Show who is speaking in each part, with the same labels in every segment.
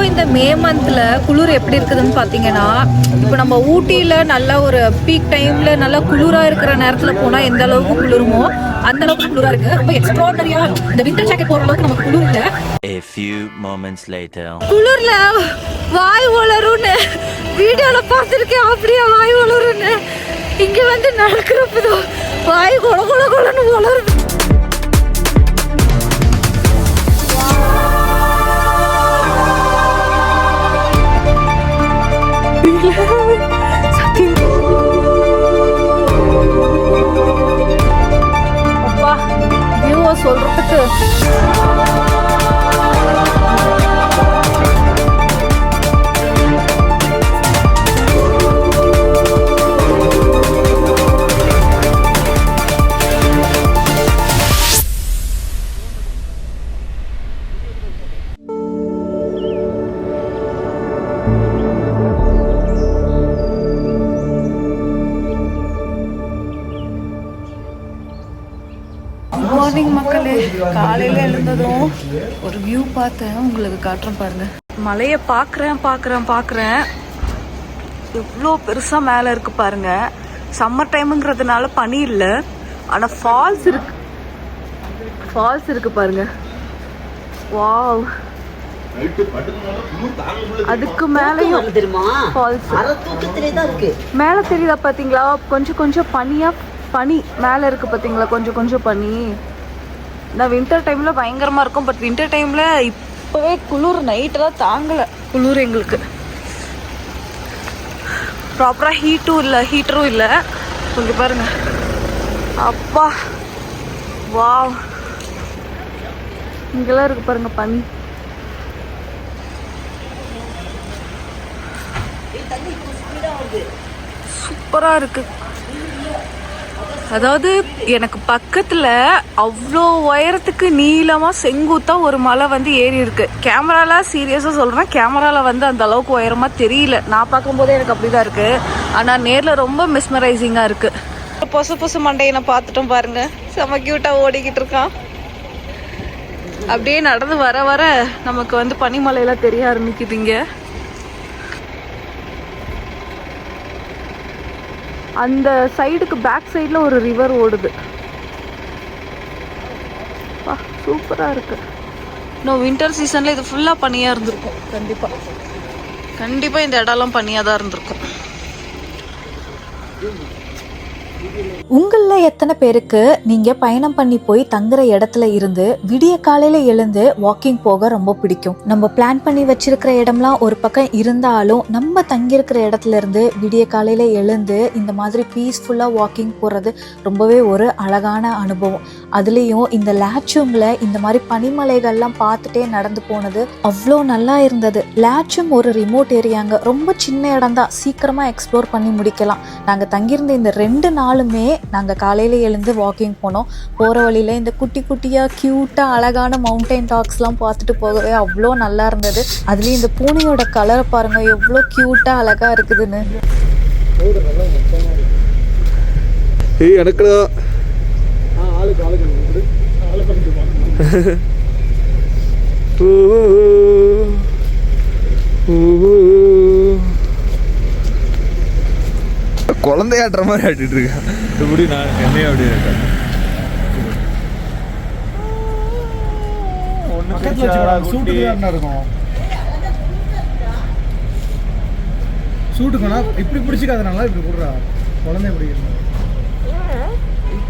Speaker 1: இந்த மே மந்தில் குளிர் எப்படி இருக்குதுன்னு பார்த்தீங்கன்னா, இப்போ நம்ம ஊட்டியில் நல்ல ஒரு பீக் டைமில் நல்லா குளிராக இருக்கிற நேரத்தில் போனால் எந்த அளவுக்கு குளிருமோ அந்த அளவுக்கு குளிராக இருக்குது. ரொம்ப எக்ஸ்ட்ராடனரியாக இந்த வின்டர் ஜாக்கெட் போகிற அளவுக்கு நமக்கு குளிர் இல்லை. குளிரில் வாய் வளரும்னு வீடியோவில் பார்த்துருக்கேன், அப்படியே வாய் வளரும்னு. இங்கே வந்து நடக்கிறப்போ வாய் கொல கொல கொலன்னு வளரும். அப்பா வியூவை சொல்றதுக்கு மார்னிங் மக்களே, காலையில் எழுந்ததும் ஒரு வியூ பார்த்தேன், உங்களுக்கு காட்டுறேன் பாருங்க. மலையை பார்க்குறேன் எவ்வளோ பெருசாக மேலே இருக்கு பாருங்க. சம்மர் டைமுங்கிறதுனால பனி இல்லை, ஆனால் ஃபால்ஸ் இருக்கு பாருங்க. வாவ், அதுக்கு மேலேயும் ஃபால்ஸ் மேலே தெரியுதா பார்த்தீங்களா? கொஞ்சம் பனி மேலே இருக்குது பார்த்தீங்களா, கொஞ்சம் பனி. நான் வின்டர் டைமில் பயங்கரமாக இருக்கும், பட் வின்டர் டைமில் இப்போவே குளிர் நைட்டெல்லாம் தாங்கலை குளிர் எங்களுக்கு. ப்ராப்பராக ஹீட்டரும் இல்லை. கொஞ்சம் பாருங்க, அப்பா வாவ், இங்கெல்லாம் இருக்குது பாருங்க பனி. சூப்பராக இருக்குது. அதாவது எனக்கு பக்கத்தில் அவ்வளோ உயரத்துக்கு நீளமாக செங்குத்தாக ஒரு மலை வந்து ஏறி இருக்கு. கேமரால சீரியஸாக சொல்கிறேன், கேமராவில் வந்து அந்த அளவுக்கு உயரமாக தெரியல. நான் பார்க்கும்போதே எனக்கு அப்படி தான் இருக்குது, ஆனால் நேரில் ரொம்ப மிஸ்மரைசிங்காக இருக்குது. பொசு மண்டையனை பார்த்துட்டோம் பாருங்க, செம க்யூட்டாக ஓடிக்கிட்டு இருக்கான். அப்படியே நடந்து வர நமக்கு வந்து பனிமலையெல்லாம் தெரிய ஆரம்பிக்குதுங்க. அந்த சைடுக்கு பேக் சைடில் ஒரு ரிவர் ஓடுது. சூப்பராக இருக்குது. இன்னும் வின்டர் சீசனில் இது ஃபுல்லாக பனியாக இருந்திருக்கும். கண்டிப்பாக இந்த இடம்லாம் பனியாக தான் இருந்திருக்கும்.
Speaker 2: உங்களில் எத்தனை பேருக்கு நீங்கள் பயணம் பண்ணி போய் தங்குற இடத்துல இருந்து விடிய காலையில் எழுந்து வாக்கிங் போக ரொம்ப பிடிக்கும்? நம்ம பிளான் பண்ணி வச்சிருக்கிற இடம்லாம் ஒரு பக்கம் இருந்தாலும் நம்ம தங்கியிருக்கிற இடத்துல இருந்து விடிய காலையில் எழுந்து இந்த மாதிரி பீஸ்ஃபுல்லாக வாக்கிங் போகிறது ரொம்பவே ஒரு அழகான அனுபவம். அதுலேயும் இந்த லாச்சுங்கில் இந்த மாதிரி பனிமலைகள்லாம் பார்த்துட்டே நடந்து போனது அவ்வளோ நல்லா இருந்தது. லாச்சுங் ஒரு ரிமோட் ஏரியாங்க, ரொம்ப சின்ன இடம் தான், சீக்கிரமாக எக்ஸ்ப்ளோர் பண்ணி முடிக்கலாம். நாங்கள் தங்கியிருந்த இந்த 2 நாளுமே நாங்கள் காலையில் எழுந்து வாக்கிங் போனோம். போகிற வழியில் இந்த குட்டியாக க்யூட்டாக அழகான மவுண்டைன் டாக்ஸ்லாம் பார்த்துட்டு போகவே அவ்வளோ நல்லா இருந்தது. அதுலேயும் இந்த பூனையோட கலரை பாருங்கள், எவ்வளோ க்யூட்டாக அழகாக இருக்குதுன்னு.
Speaker 3: குழந்தையாட்டுற மாதிரி ஆட்டிட்டு இருக்கேன். இப்படி நான் என்னையே அப்படியே இருக்கேன்.
Speaker 4: சூட்டுக்கா இப்படி பிடிச்சிக்காதனால இப்படி போடுறா. குழந்தை பிடிக்கணும்.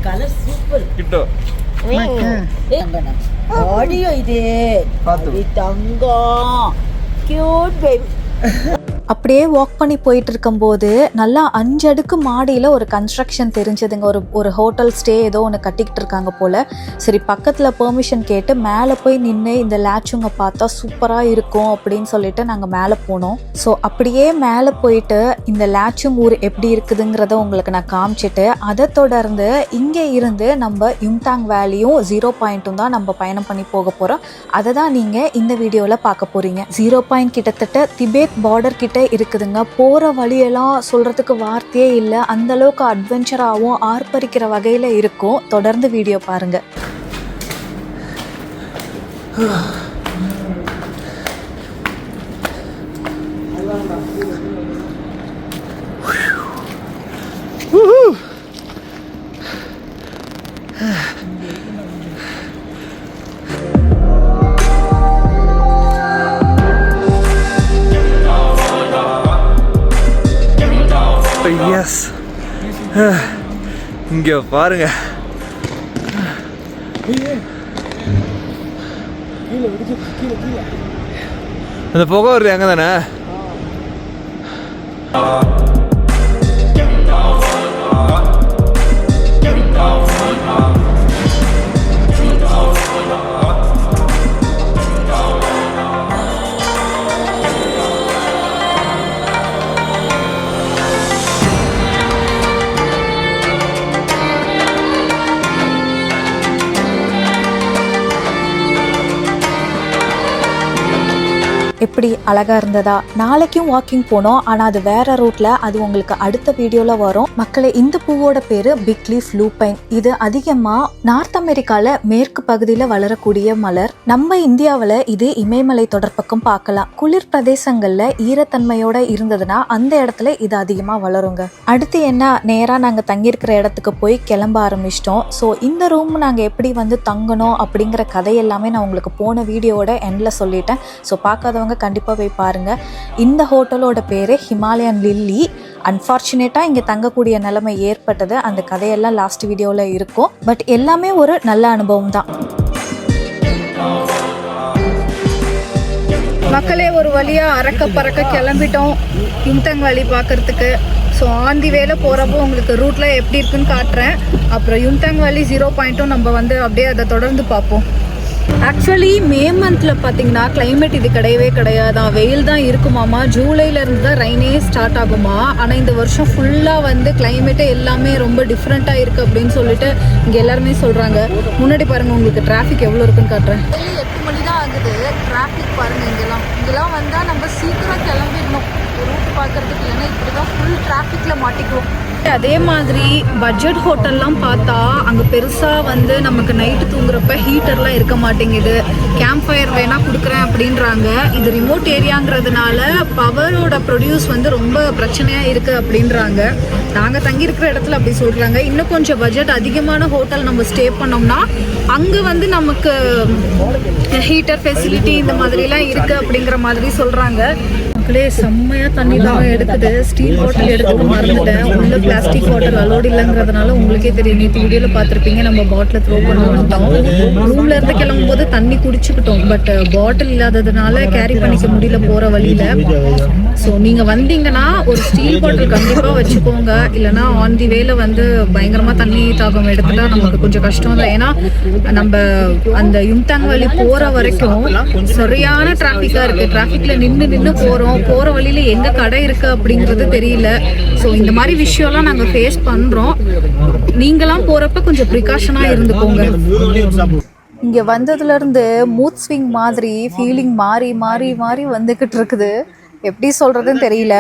Speaker 5: Colour super.
Speaker 3: கிட்டோ
Speaker 5: ஆடியோ இது தங்கம் கியூட் பேபி.
Speaker 2: அப்படியே வாக் பண்ணி போயிட்டு இருக்கும்போது நல்லா 5 அடுக்கு மாடியில் ஒரு கன்ஸ்ட்ரக்ஷன் தெரிஞ்சதுங்க. ஒரு ஹோட்டல் ஸ்டே ஏதோ ஒன்று கட்டிக்கிட்டு இருக்காங்க போல். சரி, பக்கத்தில் பெர்மிஷன் கேட்டு மேலே போய் நின்று இந்த லாச்சுங்க பார்த்தா சூப்பராக இருக்கும் அப்படின்னு சொல்லிட்டு நாங்கள் மேலே போனோம். ஸோ அப்படியே மேலே போயிட்டு இந்த லாச்சுங் ஊர் எப்படி இருக்குதுங்கிறத உங்களுக்கு நான் காமிச்சிட்டு அதை தொடர்ந்து இங்கே இருந்து நம்ம யும்தாங் வேலியும் 0 பாயிண்ட்டும் தான் நம்ம பயணம் பண்ணி போக போகிறோம். அதை தான் நீங்கள் இந்த வீடியோவில் பார்க்க போகிறீங்க. 0 பாயிண்ட் கிட்டத்தட்ட திபேத் பார்டர் கிட்ட இருக்குதுங்க. போற வழியெல்லாம் சொல்றதுக்கு வார்த்தையே இல்லை, அந்த அளவுக்கு அட்வென்ச்சராகவும் ஆர்ப்பரிக்கிற வகையில இருக்கும். தொடர்ந்து வீடியோ பாருங்க.
Speaker 3: ஃபால்ஸ். இங்கே பாருங்க, அந்த புகை வருது அங்கே தானே.
Speaker 2: எப்படி அழகா இருந்ததா? நாளைக்கும் வாக்கிங் போனோம், ஆனா அது வேற ரூட்ல. அது உங்களுக்கு அடுத்த வீடியோல வரும். மக்களே, இந்த பூவோட பேரு பிக் லீஃப் லூபைன். இது அதிகமா நார்த் அமெரிக்கால மேற்கு பகுதியில வளரக்கூடிய மலர். நம்ம இந்தியாவில இது இமயமலை தொடர்பக்கம் பார்க்கலாம். குளிர் பிரதேசங்கள்ல ஈரத்தன்மையோட இருந்ததுன்னா அந்த இடத்துல இது அதிகமா வளருங்க. அடுத்து என்ன, நேரா நாங்க தங்கியிருக்கிற இடத்துக்கு போய் கிளம்ப ஆரம்பிச்சிட்டோம். ஸோ இந்த ரூம் நாங்க எப்படி வந்து தங்கணும் அப்படிங்கிற கதை எல்லாமே நான் உங்களுக்கு போன வீடியோட எண்ட்ல சொல்லிட்டேன். ஸோ பார்க்காதவங்க கண்டிப்பாக போய் பாருங்க. இந்த ஹோட்டலோட பேரு ஹிமாலயன் லில்லி. அன்ஃபார்ச்சுனேட்டாக இங்கே தங்கக்கூடிய நிலைமை ஏற்பட்டது. அந்த கதையெல்லாம் லாஸ்ட் வீடியோவில் இருக்கும். பட் எல்லாமே ஒரு நல்ல அனுபவம் தான்.
Speaker 1: மக்களே, ஒரு வழியாக அறக்க பறக்க கிளம்பிட்டோம் யும்தங் வேலி பார்க்கறதுக்கு. ஸோ ஆந்தி வேலை போகிறப்போ உங்களுக்கு ரூட்டில் எப்படி இருக்குன்னு காட்டுறேன். அப்புறம் யும்தங் வேலி 0 நம்ம வந்து அப்படியே அதை தொடர்ந்து பார்ப்போம். ஆக்சுவலி மே மந்தில் பார்த்தீங்கன்னா கிளைமேட் இது கிடையவே கிடையாதான், வெயில் தான் இருக்குமாமா. ஜூலைலேருந்து தான் ரெயினே ஸ்டார்ட் ஆகுமா. ஆனால் இந்த வருஷம் ஃபுல்லாக வந்து கிளைமேட்டே எல்லாமே ரொம்ப டிஃப்ரெண்ட்டாக இருக்குது அப்படின்னு சொல்லிட்டு இங்கே எல்லாருமே சொல்கிறாங்க. முன்னாடி பாருங்கள், உங்களுக்கு டிராஃபிக் எவ்வளோ இருக்குன்னு காட்டுறேன். 8 மணி தான் ஆகுது. டிராஃபிக் பாருங்கள். இங்கெல்லாம் வந்தால் நம்ம சீக்கிரம் கிளம்பிடணும் ரூட் பார்க்குறதுக்கு, இல்லைன்னா இப்படி தான் ஃபுல் டிராஃபிக்கில் மாட்டிக்குவோம். அதே மாதிரி பட்ஜெட் ஹோட்டல்லாம் பார்த்தா அங்கே பெருசாக வந்து நமக்கு நைட்டு தூங்குறப்ப ஹீட்டர்லாம் இருக்க மாட்டேங்குது. கேம்ப் ஃபயர் வேணால் கொடுக்குறேன் அப்படின்றாங்க. இது ரிமோட் ஏரியாங்கிறதுனால பவரோட ப்ரொடியூஸ் வந்து ரொம்ப பிரச்சனையாக இருக்குது அப்படின்றாங்க. நாங்கள் தங்கியிருக்கிற இடத்துல அப்படி சொல்கிறாங்க. இன்னும் கொஞ்சம் பட்ஜெட் அதிகமான ஹோட்டல் நம்ம ஸ்டே பண்ணோம்னா அங்கே வந்து நமக்கு ஹீட்டர் ஃபெசிலிட்டி இந்த மாதிரிலாம் இருக்குது அப்படிங்கிற மாதிரி சொல்கிறாங்க. மக்களே, செம்மையாக தண்ணி தான் எடுக்குது. ஸ்டீல் பாட்டில் எடுத்துக்க மறந்துட்டேன். உள்ள பிளாஸ்டிக் வாட்டர் அலோடு இல்லைங்கிறதுனால உங்களுக்கே தெரியும். நேற்று வீடியோவில் பார்த்துருப்பீங்க, நம்ம பாட்டில் த்ரோ பண்ண வந்துட்டோம். ரூம்ல இருந்து கிளம்பும் போது தண்ணி குடிச்சுக்கிட்டோம். பட் பாட்டில் இல்லாததுனால கேரி பண்ணிக்க முடியல போகிற வழியில். ஸோ நீங்கள் வந்தீங்கன்னா ஒரு ஸ்டீல் பாட்டில் கண்டிப்பாக வச்சுக்கோங்க. இல்லைனா ஆன் தி வேல வந்து பயங்கரமாக தண்ணி தாகம் எடுத்துட்டா நமக்கு கொஞ்சம் கஷ்டம் தான். ஏன்னா நம்ம அந்த யும்தங் வேலி போகிற வரைக்கும் சரியான டிராஃபிக்காக இருக்குது. டிராஃபிக்கில் நின்று போகிற வழியில எங்க கடை இருக்கு அப்படிங்கிறது தெரியல. ஸோ இந்த மாதிரி விஷயம்லாம் நாங்கள் ஃபேஸ் பண்றோம். நீங்களாம் போறப்ப கொஞ்சம் ப்ரிகாஷனா இருந்துக்கோங்க. இங்க வந்ததுல இருந்து மூட் ஸ்விங் மாதிரி ஃபீலிங் மாறி மாறி மாறி வந்துகிட்டு இருக்குது. எப்படி சொல்றதுன்னு தெரியல.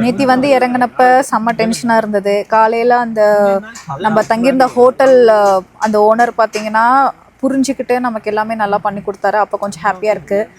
Speaker 1: நேத்தி வந்து இறங்கினப்ப செம்ம டென்ஷனா இருந்தது. காலையில அந்த நம்ம தங்கியிருந்த ஹோட்டல் அந்த ஓனர் பார்த்தீங்கன்னா புரிஞ்சுக்கிட்டு நமக்கு எல்லாமே நல்லா பண்ணி கொடுத்தாரு. அப்போ கொஞ்சம் ஹாப்பியாக இருக்குது.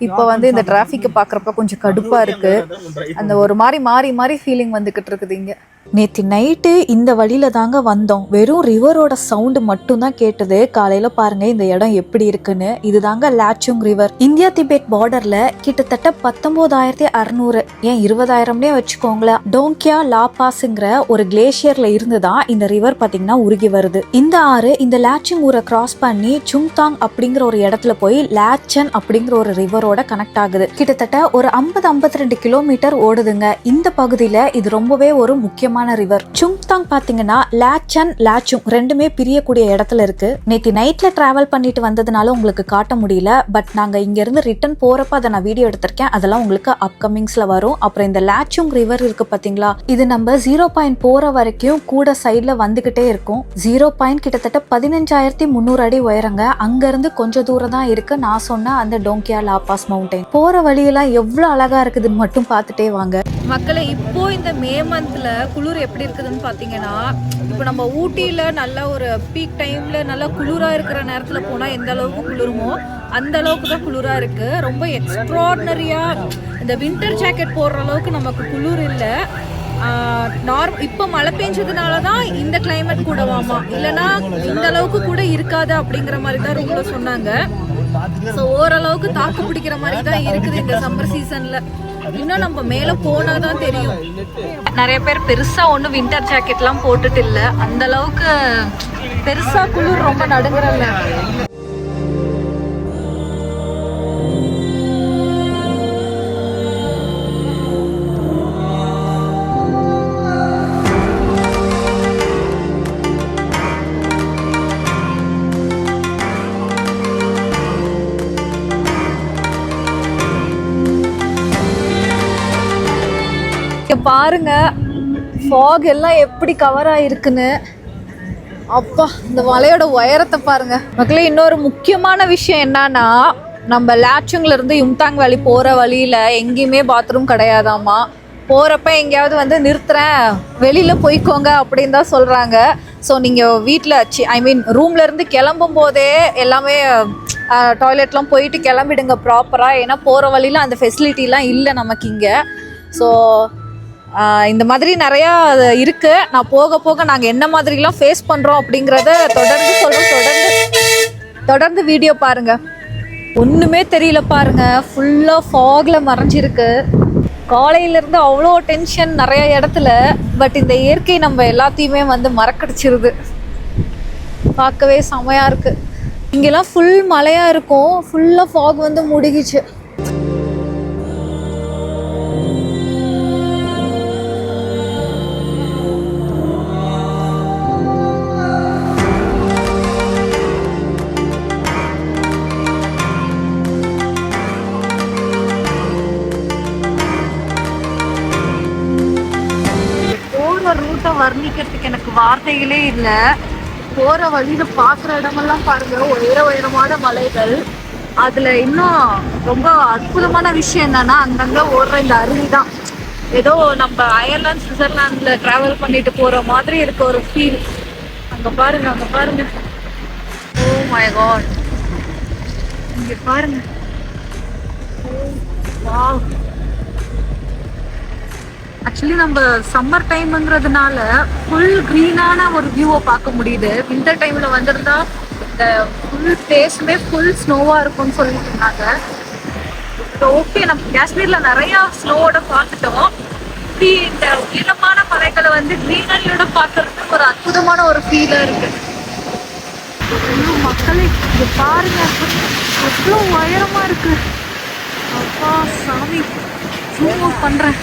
Speaker 1: இப்போ வந்து இந்த டிராஃபிக்கை பார்க்குறப்ப கொஞ்சம் கடுப்பாக இருக்குது. அந்த ஒரு மாதிரி மாறி மாறி ஃபீலிங் வந்துக்கிட்டு இருக்குது இங்கே.
Speaker 2: நேற்று நைட்டு இந்த வழியில தாங்க வந்தோம். வெறும் ரிவரோட சவுண்டு மட்டும்தான் கேட்டது. காலையில பாருங்க இந்த இடம் எப்படி இருக்குன்னு. இதுதாங்க லாச்சுங் ரிவர். இந்தியா திபெத் பார்டர்ல கிட்டத்தட்ட 19,600 ஏன் 20,000 வச்சுக்கோங்களேன். டோங்கியா லாபாஸ்ங்கிற ஒரு கிளேசியர்ல இருந்துதான் இந்த ரிவர் பாத்தீங்கன்னா உருகி வருது. இந்த ஆறு இந்த லாச்சுங் ஊரை கிராஸ் பண்ணி சுங்தாங் அப்படிங்கிற ஒரு இடத்துல போய் லாச்சன் அப்படிங்கிற ஒரு ரிவரோட கனெக்ட் ஆகுது. கிட்டத்தட்ட ஒரு 50-52 கிலோமீட்டர் ஓடுதுங்க. இந்த பகுதியில இது ரொம்பவே ஒரு முக்கியமான ரிவர். சுங்தாங் பாத்தீங்கன்னா லாச்சன் லாச்சுங் ரெண்டுமே பிரியக்கூடிய இடத்துல இருக்கு. நேத்தி நைட்ல டிராவல் பண்ணிட்டு வந்ததுனால உங்களுக்கு காட்ட முடியல. பட் நாங்க இங்க இருந்து ரிட்டர்ன் போறப்ப அதை நான் வீடியோ எடுத்திருக்கேன். அதெல்லாம் உங்களுக்கு அப்கமிங்ஸ்ல வரும். அப்புறம் இந்த லாச்சுங் ரிவர் இருக்கு பாத்தீங்களா, இது நம்ம 0 பாயிண்ட் போற வரைக்கும் கூட சைட்ல வந்துகிட்டே இருக்கும். 0 பாயிண்ட் கிட்டத்தட்ட 15,300 அடி உயரங்க. அங்க இருந்து கொஞ்சம் தூரம் தான் இருக்கு நான் சொன்ன அந்த டோங்கியா லாபாஸ் மவுண்டைன். போற வழியெல்லாம் எவ்வளவு அழகா இருக்குதுன்னு மட்டும் பார்த்துட்டே வாங்க.
Speaker 1: மக்களை, இப்போ இந்த மே மந்த்ல குளிர் எப்படி இருக்குதுன்னு பார்த்தீங்கன்னா, இப்போ நம்ம ஊட்டியில் நல்ல ஒரு பீக் டைமில் நல்லா குளிராக இருக்கிற நேரத்தில் போனால் எந்த அளவுக்கு குளிருமோ அந்த அளவுக்கு தான் குளிராக இருக்குது. ரொம்ப எக்ஸ்ட்ராடனரியாக இந்த வின்டர் ஜாக்கெட் போடுற அளவுக்கு நமக்கு குளிர் இல்லை. இப்போ மழை பெஞ்சதுனால தான் இந்த கிளைமேட் கூடவாமா, இல்லைனா இந்த அளவுக்கு கூட இருக்காது அப்படிங்கிற மாதிரி தான் ரொம்ப சொன்னாங்க. ஸோ ஓரளவுக்கு தாக்கு பிடிக்கிற மாதிரி தான் இருக்குது இந்த சம்மர் சீசன்ல. இன்னும் நம்ம மேல போனாதான் தெரியும். நிறைய பேர் பெருசா ஒன்றும் வின்டர் ஜாக்கெட்லாம் போட்டுட்டு இல்லை, அந்த அளவுக்கு பெருசா குளிர் ரொம்ப நடுங்குறல்ல. பாருங்க ஃபாக் எல்லாம் எப்படி கவர் ஆயிருக்குன்னு. அப்பா இந்த மலையோட உயரத்தை பாருங்க மக்களே. இன்னொரு முக்கியமான விஷயம் என்னன்னா, நம்ம லாச்சுங்ல இருந்து யும்தாங் வேலி போற வழியில எங்கேயுமே பாத்ரூம் கிடையாதாமா. போறப்ப எங்கேயாவது வந்து நிறுத்துறேன், வெளியில போய்க்கோங்க அப்படின்னு தான் சொல்றாங்க. ஸோ நீங்க வீட்டில் ரூம்ல இருந்து கிளம்பும் போதே எல்லாமே டாய்லெட்லாம் போயிட்டு கிளம்பிடுங்க ப்ராப்பரா. ஏன்னா போற வழியில அந்த ஃபெசிலிட்டிலாம் இல்லை நமக்கு இங்கே. ஸோ இந்த மாதிரி நிறையா இருக்குது. நான் போக போக நாங்கள் என்ன மாதிரிலாம் ஃபேஸ் பண்ணுறோம் அப்படிங்கிறத தொடர்ந்து சொல்கிறோம். தொடர்ந்து வீடியோ பாருங்கள். ஒன்றுமே தெரியல பாருங்கள், ஃபுல்லாக ஃபாகில் மறைஞ்சிருக்கு. காலையிலேருந்து அவ்வளோ டென்ஷன் நிறைய இடத்துல. பட் இந்த இயற்கை நம்ம எல்லாத்தையுமே வந்து மறக்கடிச்சிருது. பார்க்கவே செமையாக இருக்குது. இங்கெல்லாம் ஃபுல் மழையாக இருக்கும், ஃபுல்லாக ஃபாக் வந்து மூடிக்கிச்சு. ரூட்டை வர்ணிக்கிறதுக்கு எனக்கு வார்த்தைகளே இல்லை. போற வழியில பாக்குற இடமெல்லாம் பாருங்க, உயரமான மலைகள். அதுல இன்னும் ரொம்ப அற்புதமான விஷயம் என்னன்னா, அங்கங்க ஓடுற இந்த அருவி தான். ஏதோ நம்ம அயர்லாந்து சுவிட்சர்லாந்துல டிராவல் பண்ணிட்டு போற மாதிரி இருக்க ஒரு ஃபீல். அங்க பாருங்க. ஓ மை காட், இங்க பாருங்க. வாவ். ஆக்சுவலி நம்ம சம்மர் டைம்ங்கிறதுனால ஃபுல் க்ரீனான ஒரு வியூவை பார்க்க முடியுது. வின்டர் டைமில் வந்திருந்தா இந்த ஃபுல் பிளேஸுமே ஃபுல் ஸ்னோவாக இருக்கும்னு சொல்லிட்டு இருந்தாங்க. ஓகே, நம்ம காஷ்மீரில் நிறையா ஸ்னோவோட பார்த்துட்டோம். இப்படி இந்த உயரமான மலைகளை வந்து க்ரீனரியோட பார்க்கறதுக்கு ஒரு அற்புதமான ஒரு ஃபீலாக இருக்குது. மக்களே இது பாருங்க, எவ்வளோ உயரமாக இருக்குது. அப்பா சாமி, பண்றேன்.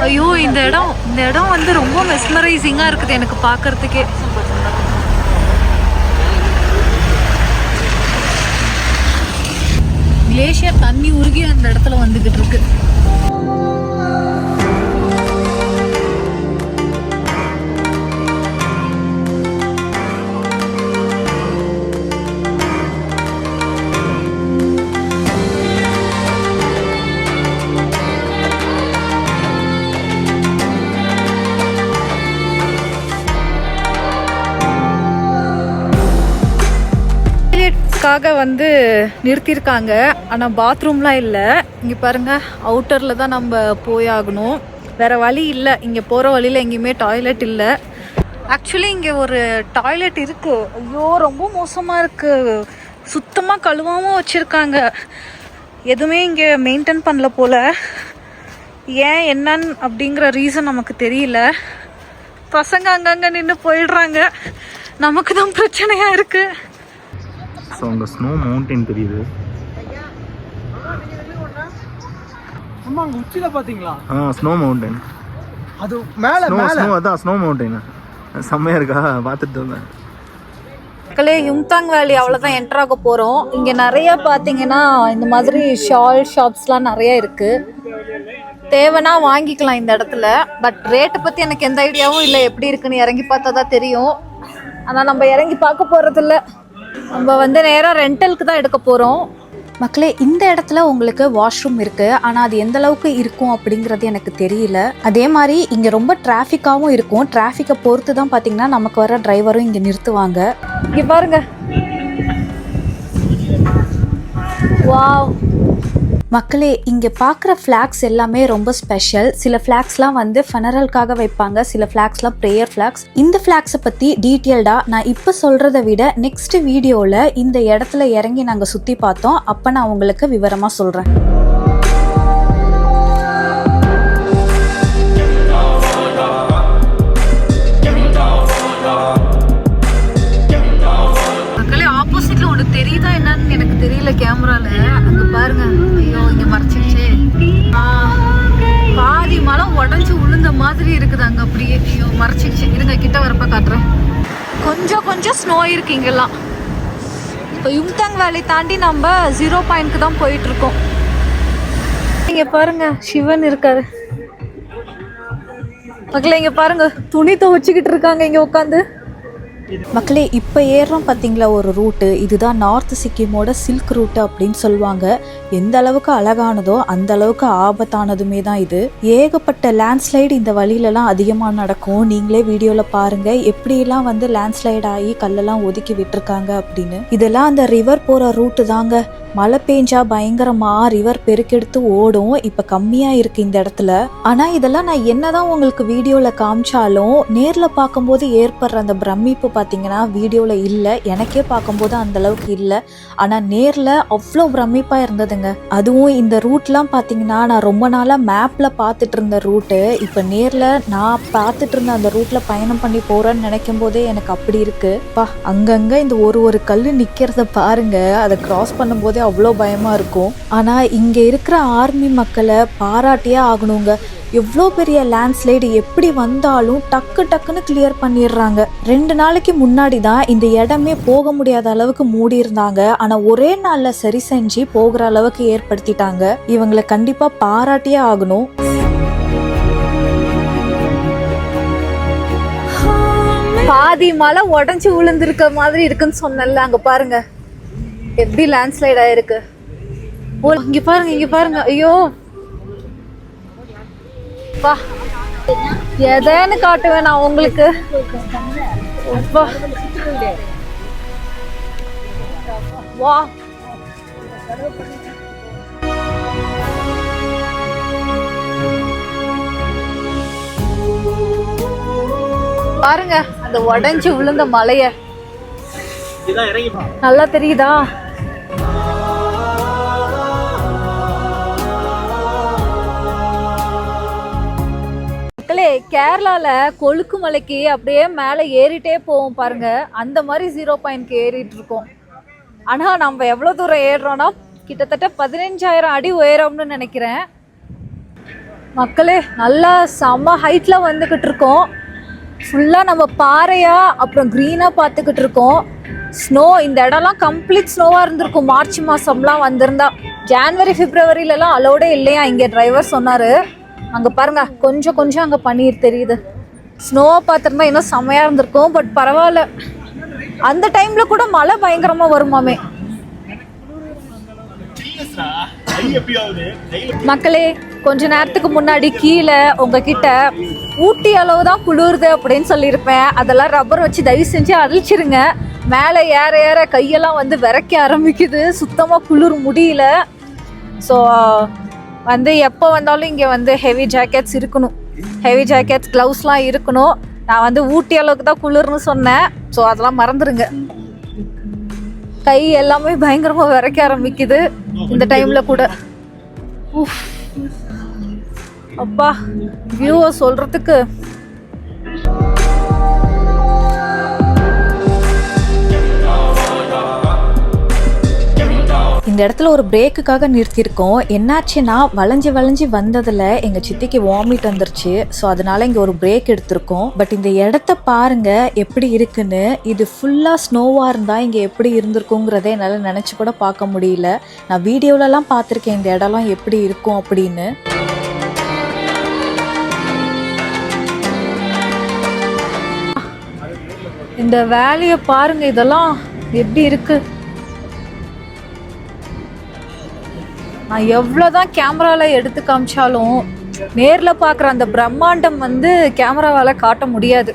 Speaker 1: ஐயோ, இந்த இடம் வந்து ரொம்ப மெஸ்மரைசிங்கா இருக்குது எனக்கு பார்க்கறதுக்கே. கிளேஷியர் தண்ணி உருகி அந்த இடத்துல வந்துகிட்டு இருக்கு. வந்து நிறுத்தியிருக்காங்க, ஆனால் பாத்ரூம்லாம் இல்லை. இங்கே பாருங்கள், அவுட்டரில் தான் நம்ம போயாகணும், வேறு வழி இல்லை. இங்கே போகிற வழியில் எங்கேயுமே டாய்லெட் இல்லை. ஆக்சுவலி இங்கே ஒரு டாய்லெட் இருக்குது. ஐயோ ரொம்ப மோசமாக இருக்குது, சுத்தமாக கழுவாமல் வச்சுருக்காங்க. எதுவுமே இங்கே மெயின்டைன் பண்ணல போல். ஏன் என்னன்னு அப்படிங்கிற ரீசன் நமக்கு தெரியல. பசங்க அங்கங்கே நின்று போயிடுறாங்க, நமக்கு தான் பிரச்சனையாக இருக்குது.
Speaker 3: ஸோ அங்கே ஸ்னோ மவுண்டைன் தெரியுது.
Speaker 4: அம்மா அங்கே உச்சியில் பார்த்தீங்களா?
Speaker 3: Snow mountain.
Speaker 4: அது மேலே
Speaker 3: ஸ்னோ, அதான் ஸ்னோ மவுண்டைன். செம்மையாக இருக்கா, பார்த்துட்டு வந்தேன்.
Speaker 1: மக்களே, யும்தாங் வேலி அவ்வளோதான் என்டர் ஆக போகிறோம். இங்கே நிறையா பார்த்தீங்கன்னா இந்த மாதிரி ஷாப்ஸ்லாம் நிறைய இருக்குது. தேவைன்னா வாங்கிக்கலாம் இந்த இடத்துல. பட் ரேட்டை பற்றி எனக்கு எந்த ஐடியாவும் இல்லை, எப்படி இருக்குன்னு இறங்கி பார்த்தா தான் தெரியும். ஆனால் நம்ம இறங்கி பார்க்க போகிறதில்ல, நம்ம வந்து நேராக ரெண்டலுக்கு தான் எடுக்க போகிறோம்.
Speaker 2: மக்களே, இந்த இடத்துல உங்களுக்கு வாஷ்ரூம் இருக்குது, ஆனால் அது எந்த அளவுக்கு இருக்கும் அப்படிங்கிறது எனக்கு தெரியல. அதே மாதிரி இங்கே ரொம்ப டிராஃபிக்காகவும் இருக்கும். டிராஃபிக்கை பொறுத்து தான் பார்த்தீங்கன்னா நமக்கு வர டிரைவரும் இங்கே நிறுத்துவாங்க.
Speaker 1: இங்கே பாருங்க, வாவ்.
Speaker 2: மக்களே, இங்கே பார்க்குற ஃப்ளாக்ஸ் எல்லாமே ரொம்ப ஸ்பெஷல். சில ஃப்ளாக்ஸ்லாம் வந்து ஃபனரலுக்காக வைப்பாங்க, சில ஃப்ளாக்ஸ்லாம் ப்ரேயர் ஃப்ளாக்ஸ். இந்த ஃப்ளாக்ஸை பற்றி டீட்டெயில்டாக நான் இப்போ சொல்கிறத விட நெக்ஸ்ட் வீடியோவில் இந்த இடத்துல இறங்கி நாங்கள் சுற்றி பார்த்தோம், அப்போ நான் உங்களுக்கு விவரமாக சொல்கிறேன். தெரியுதா என்னன்னு எனக்கு தெரியல கேமரால. அங்க பாருங்க, ஐயோ இங்க மறைச்சிருச்சே. பாதி மலை உடஞ்சி விழுந்த மாதிரி இருக்குது அங்க, அப்படியே ஐயோ மறைச்சிருச்சு. இருங்க கிட்ட வரப்ப காட்டுறேன். கொஞ்சம் கொஞ்சம் ஸ்னோ இருக்கு இங்கெல்லாம். இப்போ யும்தாங் வேலி தாண்டி நம்ம 0 பாயிண்ட்க்கு தான் போயிட்டு இருக்கோம். இங்க பாருங்க சிவன் இருக்காரு. மக்களே இங்க பாருங்க, துணி துவைச்சிக்கிட்டு இருக்காங்க இங்க உட்காந்து. மக்களே, இப்போ ஏறுறோம் பார்த்தீங்களா ஒரு ரூட்டு, இதுதான் நார்த் சிக்கிமோட சில்க் ரூட்டு அப்படின்னு சொல்லுவாங்க. எந்த அளவுக்கு அழகானதோ அந்த அளவுக்கு ஆபத்தானதுமே தான் இது. ஏகப்பட்ட லேண்ட்ஸ்லைடு இந்த வழியிலலாம் அதிகமாக நடக்கும். நீங்களே வீடியோவில் பாருங்கள் எப்படியெல்லாம் வந்து லேண்ட்ஸ்லைட் ஆகி கல்லெல்லாம் ஒதுக்கி விட்டுருக்காங்க அப்படின்னு. இதெல்லாம் அந்த ரிவர் போகிற ரூட்டு தாங்க. மழை பெஞ்சா பயங்கரமாக ரிவர் பெருக்கெடுத்து ஓடும். இப்போ கம்மியாக இருக்குது இந்த இடத்துல. ஆனால் இதெல்லாம் நான் என்னதான் உங்களுக்கு வீடியோவில் காமிச்சாலும் நேரில் பார்க்கும்போது ஏற்படுற அந்த பிரமிப்பு பார்த்தீங்கன்னா வீடியோவில் இல்லை. எனக்கே பார்க்கும்போது அந்த அளவுக்கு இல்லை, ஆனால் நேரில் அவ்வளோ பிரமிப்பாக இருந்ததுங்க. அதுவும் இந்த ரூட்லாம் பார்த்தீங்கன்னா நான் ரொம்ப நாளாக மேப்பில் பார்த்துட்டு இருந்த ரூட்டு, இப்போ நேரில் நான் பார்த்துட்டு இருந்த அந்த ரூட்டில் பயணம் பண்ணி போகிறேன்னு நினைக்கும் போதே எனக்கு அப்படி இருக்குது. அங்கங்கே இந்த ஒரு கல் நிற்கிறத பாருங்க, அதை கிராஸ் பண்ணும்போதே அவ்வளோ பயமாக இருக்கும். ஆனால் இங்கே இருக்கிற ஆர்மி மக்களை பாராட்டியே ஆகணுங்க. எவ்வளோ பெரிய லேண்ட்ஸ்லைடு எப்படி வந்தாலும் டக்குன்னு கிளியர் பண்ணிடுறாங்க. 2 நாளைக்கு முன்னாடி தான் இந்த இடமே போக முடியாத அளவுக்கு மூடி இருந்தாங்க. ஆனால் ஒரே நாளில் சரி செஞ்சு போகிற அளவுக்கு ஏற்படுத்திட்டாங்க. இவங்களை கண்டிப்பாக பாராட்டியே ஆகணும். பாதி மலை உடஞ்சி விழுந்திருக்க மாதிரி இருக்குன்னு சொன்னல, அங்க பாருங்க எப்படி லேண்ட்ஸ்லைட் ஆயிருக்கு. இங்க பாருங்க, இங்க பாருங்க. ஐயோ வா, எதேன்னு காட்டுவேன் நான் உங்களுக்கு. வா பாருங்க அந்த உடைஞ்சு விழுந்த மலைய, நல்லா தெரியுதா? கேரளால கொழுக்கு மலைக்கு அப்படியே மேலே ஏறிட்டே போவோம் பாருங்க, அந்த மாதிரி 0 பாயிண்ட்க்கு ஏறிட்டு இருக்கோம். ஆனா நம்ம எவ்வளவு தூரம் ஏறுறோம்னா கிட்டத்தட்ட 15,000 அடி உயரம்னு நினைக்கிறேன். மக்களே நல்லா செம்ம ஹைட்ல வந்துகிட்டு இருக்கோம். ஃபுல்லா நம்ம பாறையா அப்புறம் கிரீனா பார்த்துக்கிட்டு இருக்கோம். ஸ்னோ, இந்த இடம்லாம் கம்ப்ளீட் ஸ்னோவா இருந்திருக்கும் மார்ச் மாசம்லாம் வந்திருந்தா. ஜான்வரி பிப்ரவரியிலலாம் அலோடே இல்லையா இங்கே, டிரைவர் சொன்னாரு. அங்கே பாருங்க கொஞ்சம் அங்கே பனீர் தெரியுது. ஸ்னோவை பார்த்துருந்தா இன்னும் செம்மையா இருந்திருக்கும். பட் பரவாயில்ல, அந்த டைம்ல கூட மழை பயங்கரமா வருமாமே. மக்களே, கொஞ்ச நேரத்துக்கு முன்னாடி கீழே உங்ககிட்ட ஊட்டி அளவு தான் குளிருது அப்படின்னு சொல்லியிருப்பேன். அதெல்லாம் ரப்பர் வச்சு தயவு செஞ்சு அழிச்சிருங்க. மேலே ஏற ஏற கையெல்லாம் வந்து விரைக்க ஆரம்பிக்குது, சுத்தமாக குளிர் முடியல. ஸோ வந்து எப்போ வந்தாலும் இங்கே வந்து ஹெவி ஜாக்கெட்ஸ் இருக்கணும், ஹெவி ஜாக்கெட்ஸ் க்ளவுஸ்லாம் இருக்கணும். நான் வந்து ஊட்டி அளவுக்கு தான் குளிர்னு சொன்னேன், ஸோ அதெல்லாம் மறந்துடுங்க. கை எல்லாமே பயங்கரமாக விரைக்க ஆரம்பிக்குது இந்த டைமில் கூட. அப்பா வியூவை சொல்கிறதுக்கு. இந்த இடத்துல ஒரு பிரேக்குக்காக நிறுத்தியிருக்கோம். என்னாச்சுன்னா வளைஞ்சி வந்ததில் எங்கள் சித்திக்கு வாமிட் வந்துருச்சு. ஸோ அதனால இங்கே ஒரு பிரேக் எடுத்திருக்கோம். பட் இந்த இடத்த பாருங்க எப்படி இருக்குன்னு. இது ஃபுல்லாக ஸ்னோவாக இருந்தால் இங்கே எப்படி இருந்திருக்குங்கிறத என்னால் நினச்சி கூட பார்க்க முடியல. நான் வீடியோலலாம் பார்த்துருக்கேன் இந்த இடம்லாம் எப்படி இருக்கும் அப்படின்னு. இந்த வேலையை பாருங்க, இதெல்லாம் எப்படி இருக்கு. நான் எவ்வளோதான் கேமராவில் எடுத்து காமிச்சாலும் நேரில் பார்க்குற அந்த பிரம்மாண்டம் வந்து கேமராவால் காட்ட முடியாது.